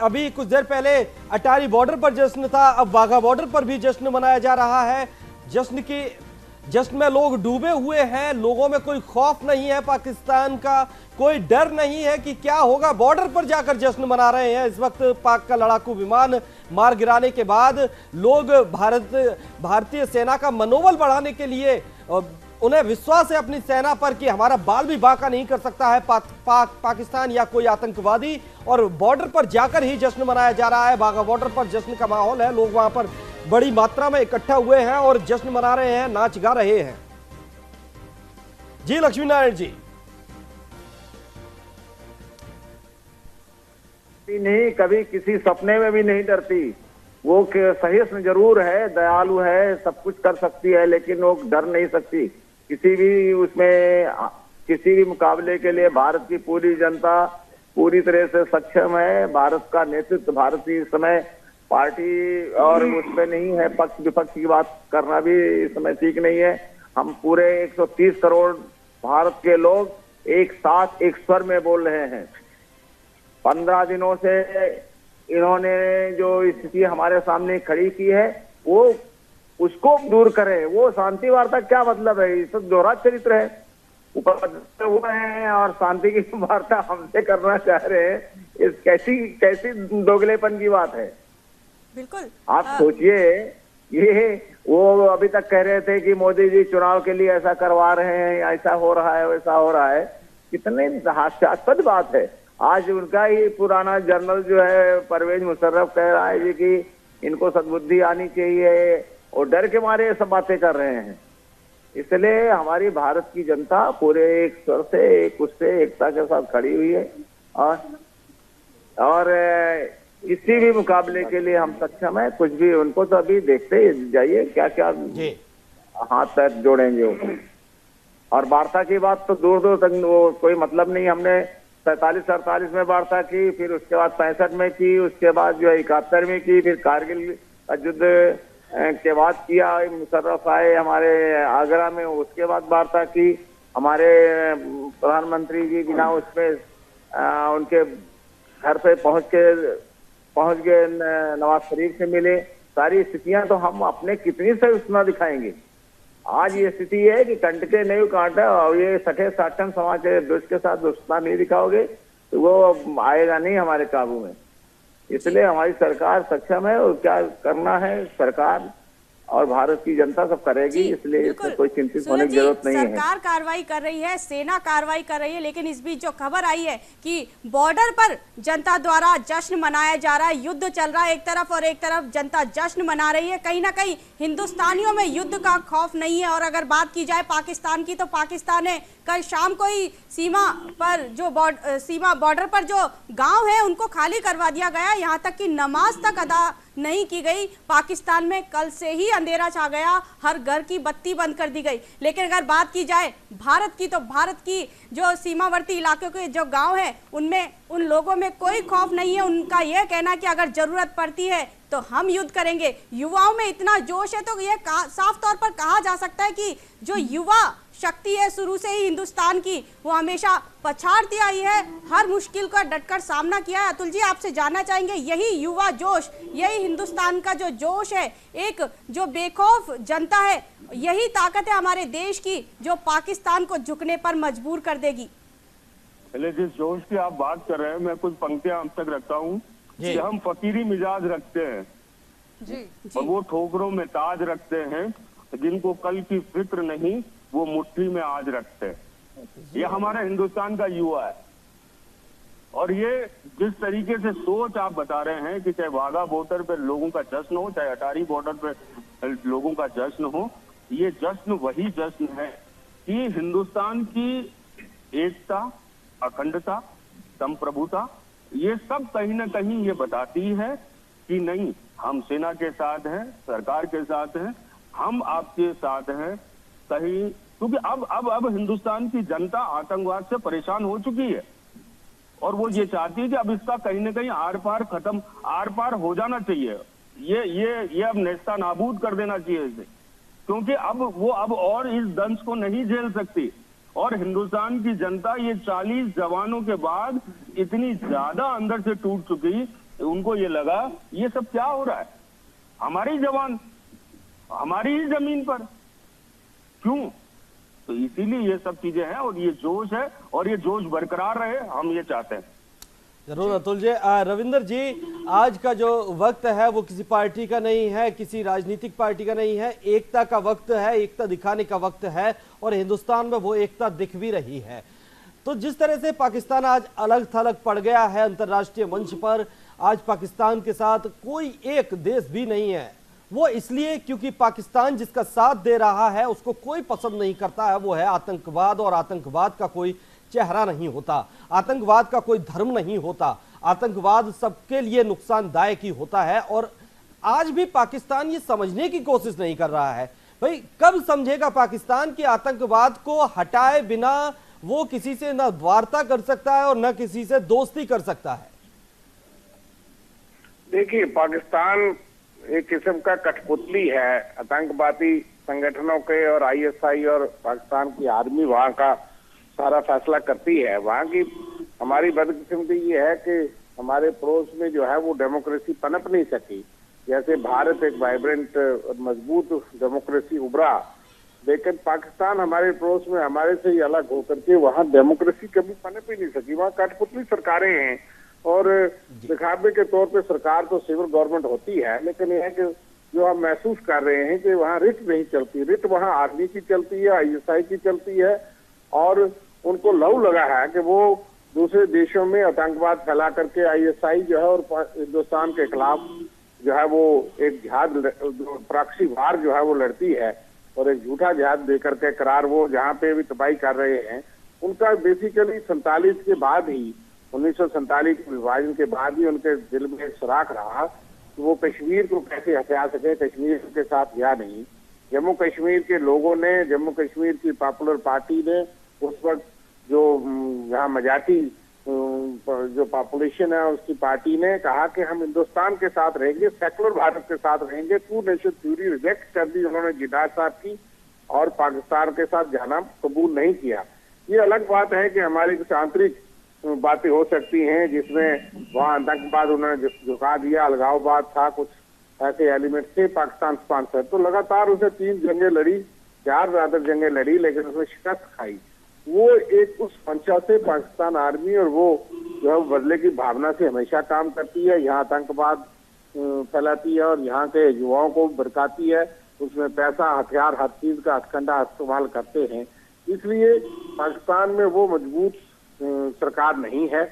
अभी कुछ देर पहले अटारी बॉर्डर पर जश्न था, अब वाघा बॉर्डर पर भी जश्न मनाया जा रहा है। जश्न की जश्न में लोग डूबे हुए हैं, लोगों में कोई खौफ नहीं है पाकिस्तान का, कोई डर नहीं है कि क्या होगा। बॉर्डर पर जाकर जश्न मना रहे हैं। इस वक्त पाक का लड़ाकू विमान मार गिराने के बाद लोग भारतीय सेना का मनोबल बढ़ाने के लिए, उन्हें विश्वास है अपनी सेना पर कि हमारा बाल भी बांका नहीं कर सकता है पाकिस्तान या कोई आतंकवादी, और बॉर्डर पर जाकर ही जश्न मनाया जा रहा है। बाघा बॉर्डर पर जश्न का माहौल है, लोग वहां पर बड़ी मात्रा में इकट्ठा हुए हैं और जश्न मना रहे हैं, नाच गा रहे हैं। जी लक्ष्मी नारायण जी। नहीं, कभी किसी सपने में भी नहीं डरती। वो सहिष्णु जरूर है, दयालु है, सब कुछ कर सकती है, लेकिन वो डर नहीं सकती किसी भी उसमें, किसी भी मुकाबले के लिए। भारत की पूरी जनता पूरी तरह से सक्षम है। भारत का नेतृत्व, भारत की इस समय पार्टी और उसमें नहीं है, पक्ष विपक्ष की बात करना भी इस समय ठीक नहीं है। हम पूरे 130 करोड़ भारत के लोग एक साथ एक स्वर में बोल रहे हैं। 15 दिनों से इन्होंने जो स्थिति हमारे सामने खड़ी की है, वो उसको दूर करें। वो शांति वार्ता क्या मतलब है? ये सब दोहरा चरित्र है। ऊपर हुए हैं और शांति की वार्ता हमसे करना चाह रहे हैं। इस कैसी दोगलेपन की बात है? बिल्कुल आप सोचिए, ये वो अभी तक कह रहे थे कि मोदी जी चुनाव के लिए ऐसा करवा रहे हैं, ऐसा हो रहा है, वैसा हो रहा है। कितने हास्यास्पद बात है। आज उनका ही पुराना जनरल जो है परवेज मुशर्रफ कह रहा है जी कि इनको सद्बुद्धि आनी चाहिए, और डर के मारे ये सब बातें कर रहे हैं। इसलिए हमारी भारत की जनता पूरे एक स्वर से, एक उससे एकता के साथ खड़ी हुई है, और किसी भी मुकाबले के लिए हम सक्षम है। कुछ भी उनको तो अभी देखते जाइए क्या क्या हाथ पैर जोड़ेंगे वो। और वार्ता की बात तो दूर दूर तक वो कोई मतलब नहीं। हमने 47-48 में वार्ता की, फिर उसके बाद 65 में की, उसके बाद जो है 71 में की, फिर कारगिल युद्ध के बाद किया। मुशर्रफ आए हमारे आगरा में, उसके बाद वार्ता की। हमारे प्रधानमंत्री जी बिना उसमें उनके घर पे पहुंच गए, नवाज शरीफ से मिले। सारी स्थितियां तो हम अपने कितनी सहिष्णुता दिखाएंगे। आज ये स्थिति है कि कंट के नहीं काटा, और ये सठे साठन समाज के दुष्ट के साथ दुष्टता नहीं दिखाओगे तो वो आएगा नहीं हमारे काबू में। इसलिए हमारी सरकार सक्षम है, और क्या करना है सरकार और भारत की जनता सब करेगी। इसलिए इसमें कोई चिंतित होने की जरूरत नहीं है। सरकार कार्रवाई कर रही है, सेना कार्रवाई कर रही है, लेकिन इस बीच जो खबर आई है कि बॉर्डर पर जनता द्वारा जश्न मनाया जा रहा है, युद्ध चल रहा है एक तरफ, और एक तरफ जनता जश्न मना रही है। कहीं ना कहीं हिंदुस्तानियों में युद्ध का खौफ नहीं है। और अगर बात की जाए पाकिस्तान की, तो पाकिस्तान ने कल शाम को ही सीमा पर जो बॉर्डर पर जो गांव है उनको खाली करवा दिया गया। यहाँ तक कि नमाज तक अदा नहीं की गई। पाकिस्तान में कल से ही अंधेरा छा गया, हर घर की बत्ती बंद कर दी गई। लेकिन अगर बात की जाए भारत की, तो भारत की जो सीमावर्ती इलाकों के जो गांव है उनमें उन लोगों में कोई खौफ नहीं है। उनका यह कहना कि अगर जरूरत पड़ती है तो हम युद्ध करेंगे। युवाओं में इतना जोश है, तो ये साफ तौर पर कहा जा सकता है कि जो युवा शक्ति है शुरू से ही हिंदुस्तान की, वो हमेशा पछाड़ती आई है, हर मुश्किल का डटकर सामना किया है। अतुल जी, आपसे जानना चाहेंगे, यही युवा जोश, यही हिंदुस्तान का जो जोश है, एक जो बेखौफ जनता है, यही ताकत है हमारे देश की जो पाकिस्तान को झुकने पर मजबूर कर देगी। पहले जिस जोश की आप बात कर रहे हैं, मैं कुछ पंक्तियां हम तक रखता हूँ कि हम फकीरी मिजाज रखते हैं जी, और वो ठोकरों में ताज रखते हैं, जिनको कल की फिक्र नहीं वो मुट्ठी में आज रखते हैं। ये हमारा हिंदुस्तान का युवा है। और ये जिस तरीके से सोच आप बता रहे हैं कि चाहे वाघा बॉर्डर पे लोगों का जश्न हो, चाहे अटारी बॉर्डर पे लोगों का जश्न हो, ये जश्न वही जश्न है कि हिंदुस्तान की एकता, अखंडता, संप्रभुता, ये सब कहीं ना कहीं ये बताती है कि नहीं, हम सेना के साथ हैं, सरकार के साथ हैं, हम आपके साथ हैं। कहीं क्योंकि अब हिंदुस्तान की जनता आतंकवाद से परेशान हो चुकी है, और वो ये चाहती है कि अब इसका कहीं ना कहीं आर पार हो जाना चाहिए। ये अब नेस्ता नाबूद कर देना चाहिए इसे, क्योंकि अब और इस दंश को नहीं झेल सकती। और हिंदुस्तान की जनता ये 40 जवानों के बाद इतनी ज्यादा अंदर से टूट चुकी, उनको ये लगा ये सब क्या हो रहा है, हमारी जवान हमारी ही जमीन पर, क्यों? तो इसीलिए ये सब चीजें हैं और ये जोश है और ये जोश बरकरार रहे, हम ये चाहते हैं। जरूर अतुल जी। रविंद्र जी, आज का जो वक्त है वो किसी पार्टी का नहीं है, किसी राजनीतिक पार्टी का नहीं है, एकता का वक्त है, एकता दिखाने का वक्त है और हिंदुस्तान में वो एकता दिख भी रही है। तो जिस तरह से पाकिस्तान आज अलग थलग पड़ गया है अंतर्राष्ट्रीय मंच पर, आज पाकिस्तान के साथ कोई एक देश भी नहीं है, वो इसलिए क्योंकि पाकिस्तान जिसका साथ दे रहा है उसको कोई पसंद नहीं करता है, वो है आतंकवाद। और आतंकवाद का कोई चेहरा नहीं होता, आतंकवाद का कोई धर्म नहीं होता, आतंकवाद सबके लिए नुकसानदायक ही होता है। और आज भी पाकिस्तान ये समझने की कोशिश नहीं कर रहा है। भाई कब समझेगा पाकिस्तान कि आतंकवाद को हटाए बिना वो किसी से न वार्ता कर सकता है और न किसी से दोस्ती कर सकता है? देखिए, पाकिस्तान एक किस्म का कठपुतली है आतंकवादी संगठनों के, और आईएसआई और पाकिस्तान की आर्मी वहां का सारा फैसला करती है। वहां की हमारी बदकिस्मती ये है कि हमारे पड़ोस में जो है वो डेमोक्रेसी पनप नहीं सकी। जैसे भारत एक वाइब्रेंट और मजबूत डेमोक्रेसी उभरा, लेकिन पाकिस्तान हमारे पड़ोस में हमारे से ही अलग होकर के वहाँ डेमोक्रेसी कभी पनप ही नहीं सकी। वहाँ कठपुतली सरकारें हैं और दिखावे के तौर पे सरकार तो सिविल गवर्नमेंट होती है, लेकिन यह है कि जो हम महसूस कर रहे हैं कि वहाँ रिट नहीं चलती। रिट वहाँ आर्मी की चलती है, आईएसआई की चलती है, और उनको लहू लगा है कि वो दूसरे देशों में आतंकवाद फैला करके आईएसआई जो है और हिंदुस्तान के खिलाफ जो है वो एक जिहाद, प्रॉक्सी वार जो है वो लड़ती है और एक झूठा जिहाद देकर के करार वो जहाँ पे भी तबाही कर रहे हैं। उनका बेसिकली 47 के बाद ही, 1947 के विभाजन के बाद ही उनके दिल में एक सुराख रहा कि वो कश्मीर को कैसे हथिया सके, कश्मीर के साथ या नहीं। जम्मू कश्मीर के लोगों ने, जम्मू कश्मीर की पॉपुलर पार्टी ने उस वक्त जो यहाँ मजाती जो पॉपुलेशन है उसकी पार्टी ने कहा कि हम हिंदुस्तान के साथ रहेंगे, सेकुलर भारत के साथ रहेंगे। टू नेशन थ्योरी रिजेक्ट कर दी उन्होंने जिन्ना साहब की, और पाकिस्तान के साथ जाना कबूल नहीं किया। ये अलग बात है कि हमारी कुछ आंतरिक बातें हो सकती हैं जिसमें वहाँ आतंकवाद उन्होंने झुका दिया, अलगाववाद था, कुछ ऐसे एलिमेंट थे पाकिस्तान स्पॉन्सर। तो लगातार उसे 3 जंगें लड़ी, 4 ज्यादा जंगें लड़ी, लेकिन उसमें शिकस्त खाई। वो एक उस मंशा से पाकिस्तान आर्मी और वो जो है बदले की भावना से हमेशा काम करती है, यहाँ आतंकवाद फैलाती है और यहाँ के युवाओं को भड़काती है। उसमें पैसा, हथियार, हर चीज का हथकंडा इस्तेमाल करते हैं। इसलिए पाकिस्तान में वो मजबूत सरकार नहीं है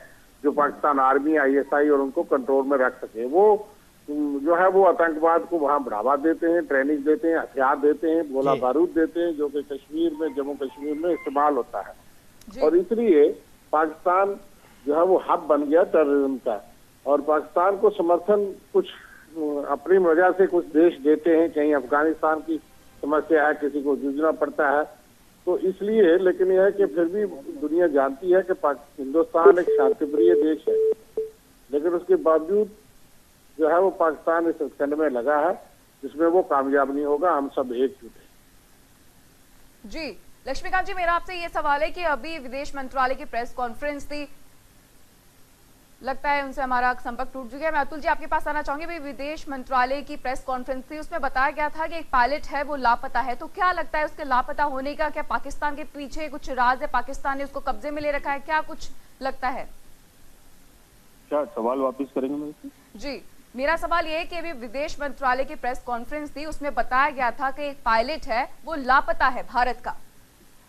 जो पाकिस्तान आर्मी, आईएसआई और उनको कंट्रोल में रख सके। वो जो है वो आतंकवाद को वहाँ बढ़ावा देते हैं, ट्रेनिंग देते हैं, हथियार देते हैं, गोला बारूद देते हैं, जो कि कश्मीर में, जम्मू कश्मीर में इस्तेमाल होता है। और इसलिए पाकिस्तान जो है वो हब बन गया टेररिज्म का। और पाकिस्तान को समर्थन कुछ अपनी वजह से कुछ देश देते हैं, कहीं अफगानिस्तान की समस्या है, किसी को जूझना पड़ता है, तो इसलिए। लेकिन यह है कि फिर भी दुनिया जानती है कि हिंदुस्तान एक शांतिप्रिय देश है, लेकिन उसके बावजूद जो है वो पाकिस्तान इस खंड में लगा है जिसमें वो कामयाब नहीं होगा। हम सब एकजुट हैं। जी लक्ष्मीकांत जी, मेरा आपसे ये सवाल है कि अभी विदेश मंत्रालय की प्रेस कॉन्फ्रेंस थी, लगता है उनसे हमारा संपर्क टूट चुका है। मैं अतुल जी आपके पास आना चाहूंगी। भी विदेश मंत्रालय की प्रेस कॉन्फ्रेंस थी, उसमें बताया गया था कि एक पायलट है वो लापता है। तो क्या लगता है उसके लापता होने का क्या पाकिस्तान के पीछे कुछ राज है, पाकिस्तान ने उसको कब्जे में ले रखा है, क्या कुछ लगता है? क्या सवाल वापस करेंगे मेरे? जी, मेरा सवाल ये है कि अभी विदेश मंत्रालय की प्रेस कॉन्फ्रेंस थी, उसमें बताया गया था कि एक पायलट है वो लापता है भारत का,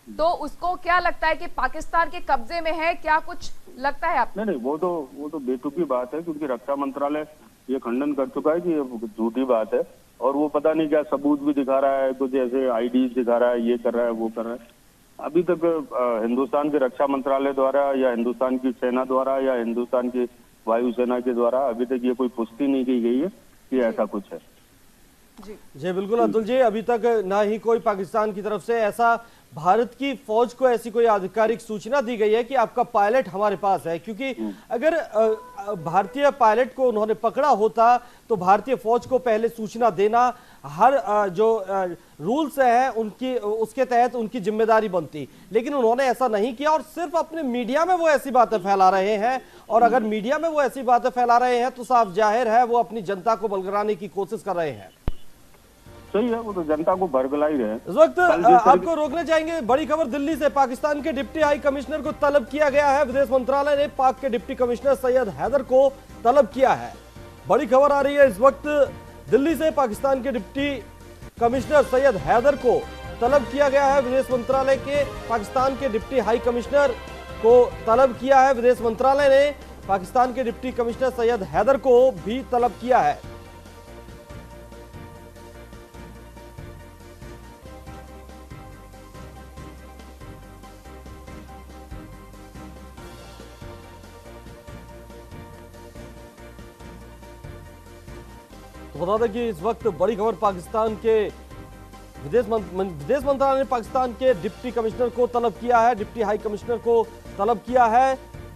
तो उसको क्या लगता है कि पाकिस्तान के कब्जे में है, क्या कुछ लगता है आपको? नहीं, वो तो बेतुकी बात है, क्योंकि रक्षा मंत्रालय ये खंडन कर चुका है कि ये झूठी बात है, और वो पता नहीं क्या सबूत भी दिखा रहा है, कुछ ऐसे आईडी दिखा रहा है, ये कर रहा है, वो कर रहा है। अभी तक हिंदुस्तान के रक्षा मंत्रालय द्वारा या हिंदुस्तान की सेना द्वारा या हिंदुस्तान की वायुसेना के द्वारा अभी तक ये कोई पुष्टि नहीं की गई है कि ऐसा कुछ है। जी बिल्कुल अतुल जी, अभी तक ना ही कोई पाकिस्तान की तरफ से ऐसा भारत की फौज को ऐसी कोई आधिकारिक सूचना दी गई है कि आपका पायलट हमारे पास है, क्योंकि अगर भारतीय पायलट को उन्होंने पकड़ा होता तो भारतीय फौज को पहले सूचना देना हर जो रूल्स है उनकी, उसके तहत उनकी जिम्मेदारी बनती, लेकिन उन्होंने ऐसा नहीं किया और सिर्फ अपने मीडिया में वो ऐसी बातें फैला रहे हैं। और अगर मीडिया में वो ऐसी बातें फैला रहे हैं तो साफ जाहिर है वो अपनी जनता को बलगराने की कोशिश कर रहे हैं। सही है, वो तो जनता को भरगला ही रहे। इस वक्त आपको रोकना चाहेंगे, बड़ी खबर दिल्ली से। पाकिस्तान के डिप्टी हाई कमिश्नर को तलब किया गया है। विदेश मंत्रालय ने पाक के डिप्टी कमिश्नर सैयद हैदर को तलब किया है। बड़ी खबर आ रही है इस वक्त दिल्ली से। पाकिस्तान के डिप्टी कमिश्नर सैयद हैदर को तलब किया गया है। विदेश मंत्रालय के पाकिस्तान के डिप्टी हाई कमिश्नर को तलब किया है। विदेश मंत्रालय ने पाकिस्तान के डिप्टी कमिश्नर सैयद हैदर को भी तलब किया है। तो बता दें कि इस वक्त बड़ी खबर पाकिस्तान के विदेश मंत्रालय ने पाकिस्तान के डिप्टी कमिश्नर को तलब किया है। डिप्टी हाई कमिश्नर को तलब किया है।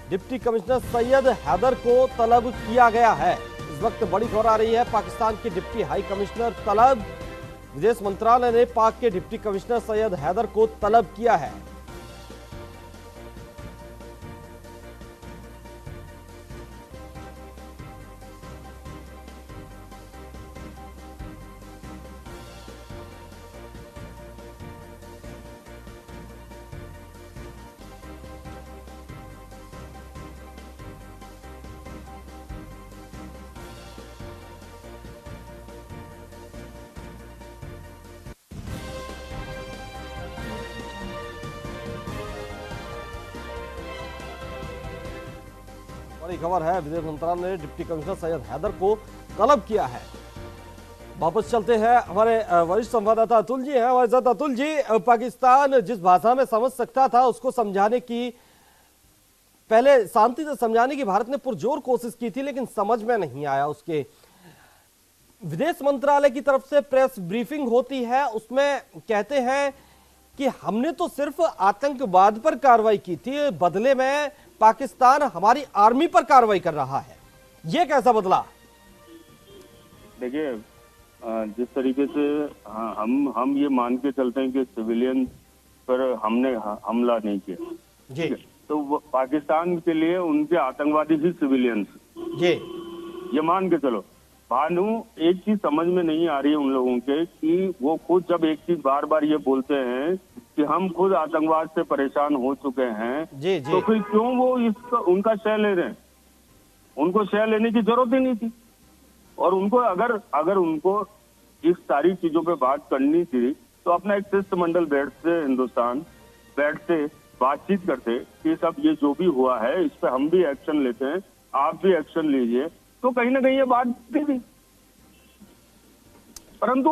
डिप्टी कमिश्नर सैयद हैदर को तलब किया गया है। इस वक्त बड़ी खबर आ रही है, पाकिस्तान के डिप्टी हाई कमिश्नर तलब। विदेश मंत्रालय ने पाक के डिप्टी कमिश्नर सैयद हैदर को तलब किया है। बड़ी खबर है, विदेश मंत्रालय ने डिप्टी कमिश्नर सैयद हैदर को तलब किया है। वापस चलते हैं, हमारे वरिष्ठ संवाददाता अतुल जी हैं हमारे साथ। अतुल जी, पाकिस्तान जिस भाषा में समझ सकता था उसको समझाने की, पहले शांति से समझाने की भारत ने पुरजोर कोशिश की थी, लेकिन समझ में नहीं आया। उसके विदेश मंत्रालय की तरफ से प्रेस ब्रीफिंग होती है, उसमें कहते हैं कि हमने तो सिर्फ आतंकवाद पर कार्रवाई की थी, बदले में पाकिस्तान हमारी आर्मी पर कार्रवाई कर रहा है। यह कैसा बदला? देखिए, जिस तरीके से हम ये मान के चलते हैं कि सिविलियन पर हमने हमला नहीं किया जी, तो पाकिस्तान के लिए उनके आतंकवादी ही सिविलियंस जी, ये मान के चलो। भानु, एक चीज समझ में नहीं आ रही है उन लोगों के कि वो खुद जब एक चीज बार बार ये बोलते हैं कि हम खुद आतंकवाद से परेशान हो चुके हैं, जी, जी, तो फिर क्यों वो उनका शय ले रहे हैं? उनको शय लेने की जरूरत ही नहीं थी। और उनको अगर उनको इस सारी चीजों पे बात करनी थी तो अपना एक शिष्टमंडल बैठते, हिंदुस्तान बैठते, बातचीत करते कि सब ये जो भी हुआ है इस पे हम भी एक्शन लेते हैं, आप भी एक्शन लीजिए, तो कहीं ना कहीं ये बात थी। परंतु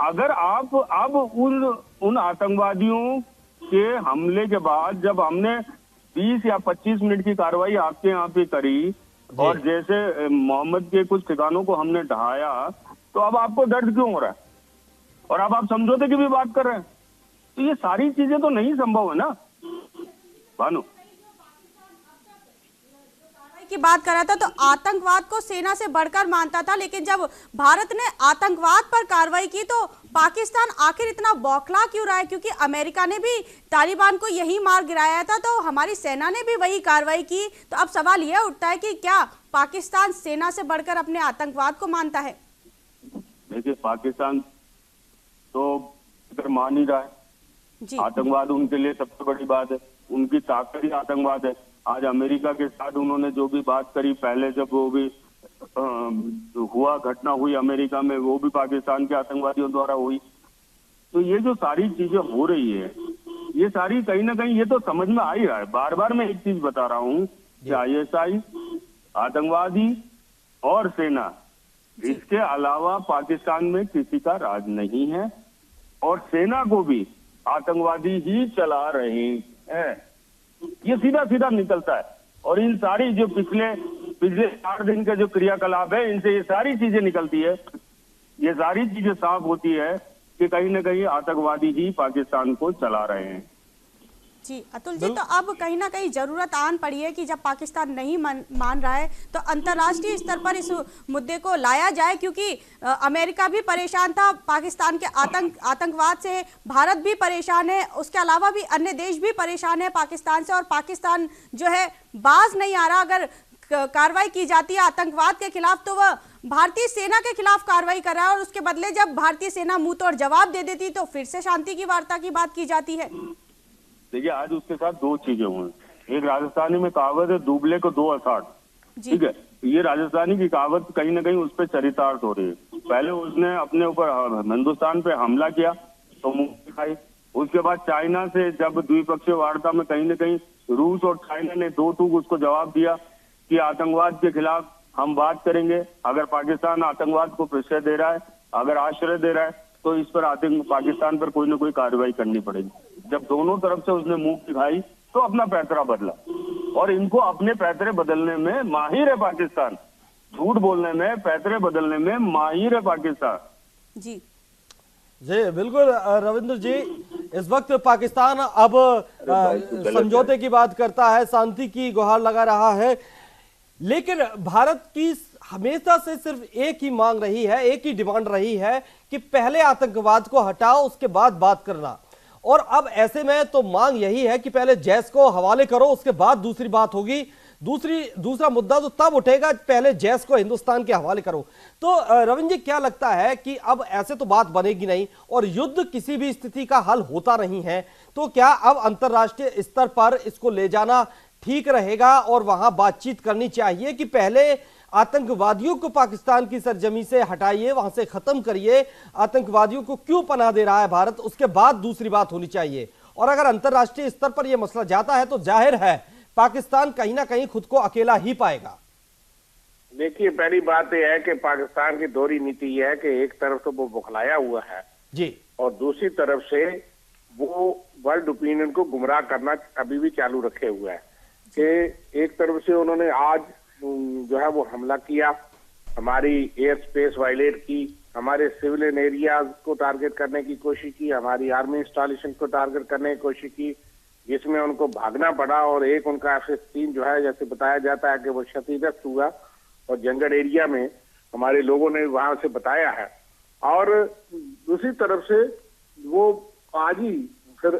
अगर आप अब उन आतंकवादियों के हमले के बाद जब हमने 20 या 25 मिनट की कार्रवाई आपके यहाँ पे करी और जैसे मोहम्मद के कुछ ठिकानों को हमने ढहाया, तो अब आपको दर्द क्यों हो रहा है? और अब आप समझौते की भी बात कर रहे हैं, तो ये सारी चीजें तो नहीं संभव है ना भानु। की बात कर रहा था तो आतंकवाद को सेना से बढ़कर मानता था, लेकिन जब भारत ने आतंकवाद पर कार्रवाई की तो पाकिस्तान आखिर इतना बौखला क्यों रहा है? क्योंकि अमेरिका ने भी तालिबान को यही मार गिराया था, तो हमारी सेना ने भी वही कार्रवाई की। तो अब सवाल यह उठता है कि क्या पाकिस्तान सेना से बढ़कर अपने आतंकवाद को मानता है? देखिए, पाकिस्तान तो अगर मान ही रहा है, आतंकवाद उनके लिए सबसे बड़ी बात है, उनकी ताकत ही आतंकवाद है। आज अमेरिका के साथ उन्होंने जो भी बात करी, पहले जब वो भी हुआ, घटना हुई अमेरिका में, वो भी पाकिस्तान के आतंकवादियों द्वारा हुई। तो ये जो सारी चीजें हो रही है, ये सारी कहीं ना कहीं ये तो समझ में आ ही रहा है। बार बार मैं एक चीज बता रहा हूँ कि ISI, आतंकवादी और सेना, इसके अलावा पाकिस्तान में किसी का राज नहीं है, और सेना को भी आतंकवादी ही चला रहे हैं। ये सीधा सीधा निकलता है। और इन सारी जो पिछले 4 दिन के जो क्रियाकलाप है, इनसे ये सारी चीजें निकलती है, ये सारी चीजें साफ होती है कि कहीं ना कहीं आतंकवादी ही पाकिस्तान को चला रहे हैं। जी अतुल जी, तो अब कहीं ना कहीं जरूरत आन पड़ी है कि जब पाकिस्तान नहीं मान रहा है तो अंतर्राष्ट्रीय स्तर पर इस मुद्दे को लाया जाए, क्योंकि अमेरिका भी परेशान था पाकिस्तान के आतंकवाद से, भारत भी परेशान है, उसके अलावा भी अन्य देश भी परेशान है पाकिस्तान से, और पाकिस्तान जो है बाज नहीं आ रहा। अगर कार्रवाई की जाती है आतंकवाद के खिलाफ, तो वह भारतीय सेना के खिलाफ कार्रवाई कर रहा है, और उसके बदले जब भारतीय सेना मुंह तोड़ जवाब दे देती तो फिर से शांति की वार्ता की बात की जाती है। देखिए, आज उसके साथ दो चीजें हुई। एक राजस्थानी में कहावत है, डूबले को दो अषाढ़, ठीक है। ये राजस्थानी की कहावत कहीं ना कहीं उस पर चरितार्थ हो रही है। पहले उसने अपने ऊपर हिंदुस्तान पे हमला किया तो मुंह दिखाई, उसके बाद चाइना से जब द्विपक्षीय वार्ता में कहीं न कहीं रूस और चाइना ने दो टूक उसको जवाब दिया कि आतंकवाद के खिलाफ हम बात करेंगे, अगर पाकिस्तान आतंकवाद को प्रश्रय दे रहा है, अगर आश्रय दे रहा है, तो इस पर पाकिस्तान पर कोई ना कोई कार्रवाई करनी पड़ेगी। जब दोनों तरफ से उसने मुंह दिखाई तो अपना पैतरा बदला, और इनको अपने पैतरे बदलने में माहिर है पाकिस्तान, झूठ बोलने में, पैतरे बदलने में माहिर है पाकिस्तान। जी बिल्कुल रविंद्र जी, इस वक्त पाकिस्तान अब समझौते की बात करता है, शांति की गुहार लगा रहा है, लेकिन भारत की हमेशा से सिर्फ एक ही मांग रही है, एक ही डिमांड रही है कि पहले आतंकवाद को हटाओ, उसके बाद बात करना। और अब ऐसे में तो मांग यही है कि पहले जैश को हवाले करो, उसके बाद दूसरी बात होगी। दूसरा मुद्दा तो तब उठेगा, पहले जैश को हिंदुस्तान के हवाले करो। तो रविंद्र जी, क्या लगता है कि अब ऐसे तो बात बनेगी नहीं और युद्ध किसी भी स्थिति का हल होता नहीं है, तो क्या अब अंतरराष्ट्रीय स्तर पर इसको ले जाना ठीक रहेगा और वहां बातचीत करनी चाहिए कि पहले आतंकवादियों को पाकिस्तान की सरजमी से हटाइए, वहां से खत्म करिए, आतंकवादियों को क्यों पनाह दे रहा है भारत, उसके बाद दूसरी बात होनी चाहिए। और अगर अंतरराष्ट्रीय स्तर पर यह मसला जाता है तो जाहिर है पाकिस्तान कहीं ना कहीं खुद को अकेला ही पाएगा। देखिए, पहली बात यह है कि पाकिस्तान की दोहरी नीति यह है कि एक तरफ तो वो बौखलाया हुआ है जी, और दूसरी तरफ से वो वर्ल्ड ओपिनियन को गुमराह करना अभी भी चालू रखे हुआ है। कि एक तरफ से उन्होंने आज जो है वो हमला किया, हमारी एयर स्पेस वायलेट की, हमारे सिविलियन एरियाज को टारगेट करने की कोशिश की, हमारी आर्मी इंस्टॉलेशन को टारगेट करने की कोशिश की, जिसमें उनको भागना पड़ा, और एक उनका F-16 जो है, जैसे बताया जाता है कि वो क्षतिग्रस्त हुआ, और जंगल एरिया में हमारे लोगों ने वहां से बताया है। और दूसरी तरफ से वो आज ही फिर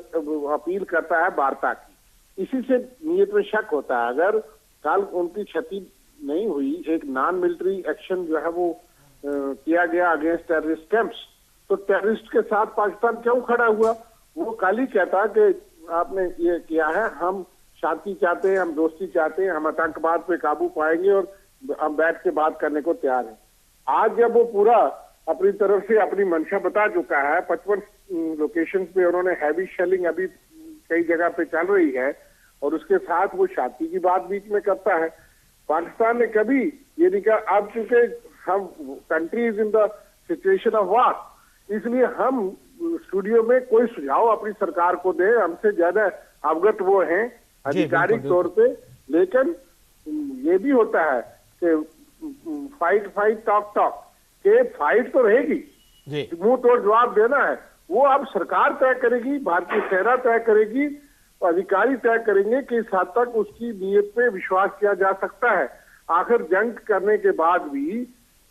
अपील करता है वार्ता की। इसी से नीयत में शक होता है, अगर कल उनकी क्षति नहीं हुई, एक नॉन मिलिट्री एक्शन जो है वो किया गया अगेंस्ट टेररिस्ट कैंप्स, तो टेररिस्ट के साथ पाकिस्तान क्यों खड़ा हुआ? वो कल ही कहता कि आपने ये किया है, हम शांति चाहते हैं, हम दोस्ती चाहते हैं, हम आतंकवाद पे काबू पाएंगे और हम बैठ के बात करने को तैयार हैं। आज जब वो पूरा अपनी तरफ से अपनी मंशा बता चुका है, 55 लोकेशन पे उन्होंने हैवी शेलिंग अभी कई जगह पे चल रही है, और उसके साथ वो शांति की बात बीच में करता है। पाकिस्तान ने कभी ये नहीं कहा, अब चूंकि हम country is in the situation of war, इसलिए हम स्टूडियो में कोई सुझाव अपनी सरकार को दे, हमसे ज्यादा अवगत वो हैं आधिकारिक तौर पे। लेकिन ये भी होता है कि फाइट टॉक के फाइट तो रहेगी, मुंह तोड़ जवाब देना है, वो अब सरकार तय करेगी, भारतीय सेना तय करेगी, अधिकारी तय करेंगे कि इस हद तक उसकी नीयत पे विश्वास किया जा सकता है। आखिर जंग करने के बाद भी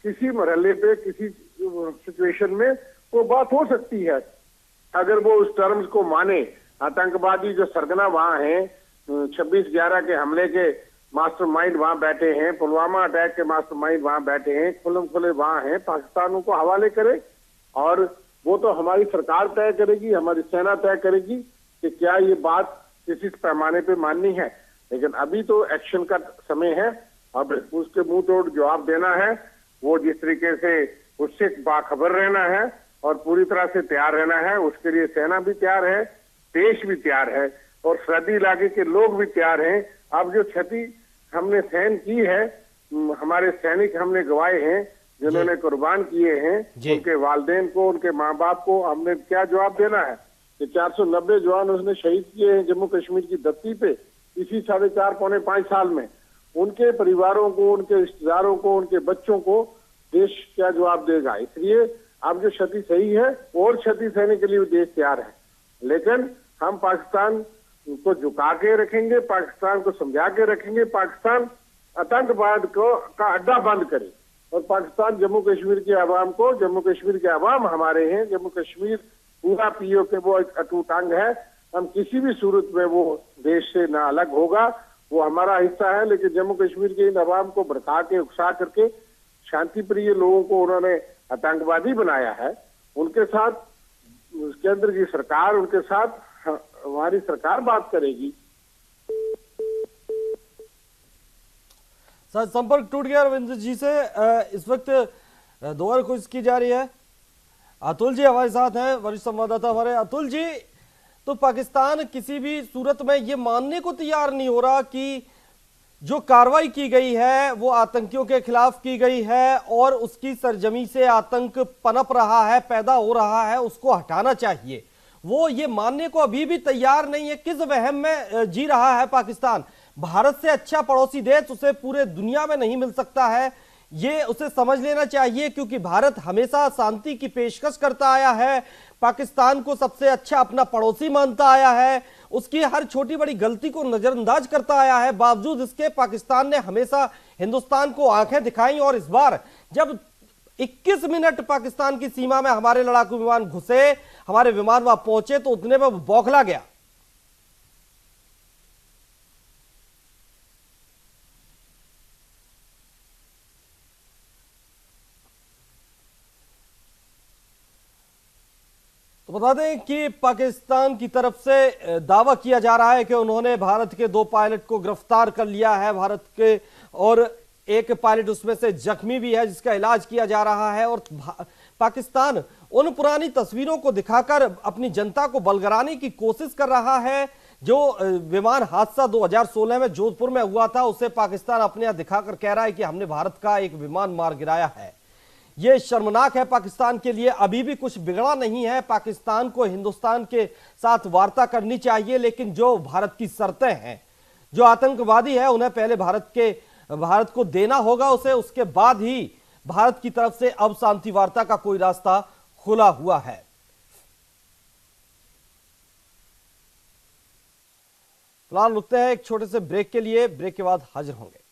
किसी मरहले पे, किसी सिचुएशन में वो बात हो सकती है, अगर वो उस टर्म्स को माने। आतंकवादी जो सरगना वहां हैं, 26/11 के हमले के मास्टरमाइंड वहां बैठे हैं, पुलवामा अटैक के मास्टरमाइंड वहां बैठे हैं, खुल्लम खुले वहां हैं, पाकिस्तान उनको हवाले करे, और वो तो हमारी सरकार तय करेगी, हमारी सेना तय करेगी कि क्या ये बात किसी पैमाने पे माननी है। लेकिन अभी तो एक्शन का समय है, अब उसके मुंह तोड़ जवाब देना है। वो जिस तरीके से उससे बाखबर रहना है और पूरी तरह से तैयार रहना है, उसके लिए सेना भी तैयार है, देश भी तैयार है, और सरहदी इलाके के लोग भी तैयार हैं। अब जो क्षति हमने सहन की है, हमारे सैनिक हमने गवाए हैं, जिन्होंने कुर्बान किए हैं, उनके वालिदैन को, उनके माँ बाप को हमने क्या जवाब देना है? कि 490 जवान उसने शहीद किए हैं जम्मू कश्मीर की धरती पे इसी 4.5 पौने 5 साल में। उनके परिवारों को, उनके रिश्तेदारों को, उनके बच्चों को देश क्या जवाब देगा? इसलिए अब जो क्षति सही है और क्षति सहने के लिए देश तैयार है, लेकिन हम पाकिस्तान को झुका के रखेंगे, पाकिस्तान को समझा के रखेंगे, पाकिस्तान आतंकवाद को का अड्डा बंद करे, और पाकिस्तान जम्मू कश्मीर के अवाम को, जम्मू कश्मीर के अवाम हमारे हैं, जम्मू कश्मीर पूरा पीओके वो एक अटूट अंग है, हम किसी भी सूरत में वो देश से ना अलग होगा, वो हमारा हिस्सा है, लेकिन जम्मू कश्मीर के इन अवाम को भड़का के उकसा करके शांति प्रिय लोगों को उन्होंने आतंकवादी बनाया है। उनके साथ केंद्र की सरकार, उनके साथ हमारी सरकार बात करेगी। सर संपर्क टूट गया रविंद्र जी से। इस वक्त दोबारा कोशिश की जा रही है। अतुल जी हमारे साथ हैं, वरिष्ठ संवाददाता हमारे। अतुल जी, तो पाकिस्तान किसी भी सूरत में ये मानने को तैयार नहीं हो रहा कि जो कार्रवाई की गई है वो आतंकियों के खिलाफ की गई है और उसकी सरजमी से आतंक पनप रहा है, पैदा हो रहा है, उसको हटाना चाहिए। वो ये मानने को अभी भी तैयार नहीं है। किस वहम में जी रहा है पाकिस्तान? भारत से अच्छा पड़ोसी देश उसे पूरे दुनिया में नहीं मिल सकता है, ये उसे समझ लेना चाहिए, क्योंकि भारत हमेशा शांति की पेशकश करता आया है, पाकिस्तान को सबसे अच्छा अपना पड़ोसी मानता आया है, उसकी हर छोटी बड़ी गलती को नजरअंदाज करता आया है। बावजूद इसके पाकिस्तान ने हमेशा हिंदुस्तान को आंखें दिखाई और इस बार जब 21 मिनट पाकिस्तान की सीमा में हमारे लड़ाकू विमान घुसे, हमारे विमान वहां पहुंचे, तो उतने में बौखला गया। तो बता दें कि पाकिस्तान की तरफ से दावा किया जा रहा है कि उन्होंने भारत के 2 पायलट को गिरफ्तार कर लिया है भारत के, और एक पायलट उसमें से जख्मी भी है जिसका इलाज किया जा रहा है। और पाकिस्तान उन पुरानी तस्वीरों को दिखाकर अपनी जनता को बलगराने की कोशिश कर रहा है। जो विमान हादसा 2016 में जोधपुर में हुआ था, उसे पाकिस्तान अपने यहां दिखाकर कह रहा है कि हमने भारत का एक विमान मार गिराया है। यह शर्मनाक है पाकिस्तान के लिए। अभी भी कुछ बिगड़ा नहीं है। पाकिस्तान को हिंदुस्तान के साथ वार्ता करनी चाहिए, लेकिन जो भारत की शर्तें हैं, जो आतंकवादी है उन्हें पहले भारत को देना होगा उसे, उसके बाद ही भारत की तरफ से अब शांति वार्ता का कोई रास्ता खुला हुआ है। फिलहाल रुकते हैं एक छोटे से ब्रेक के लिए, ब्रेक के बाद हाजिर होंगे।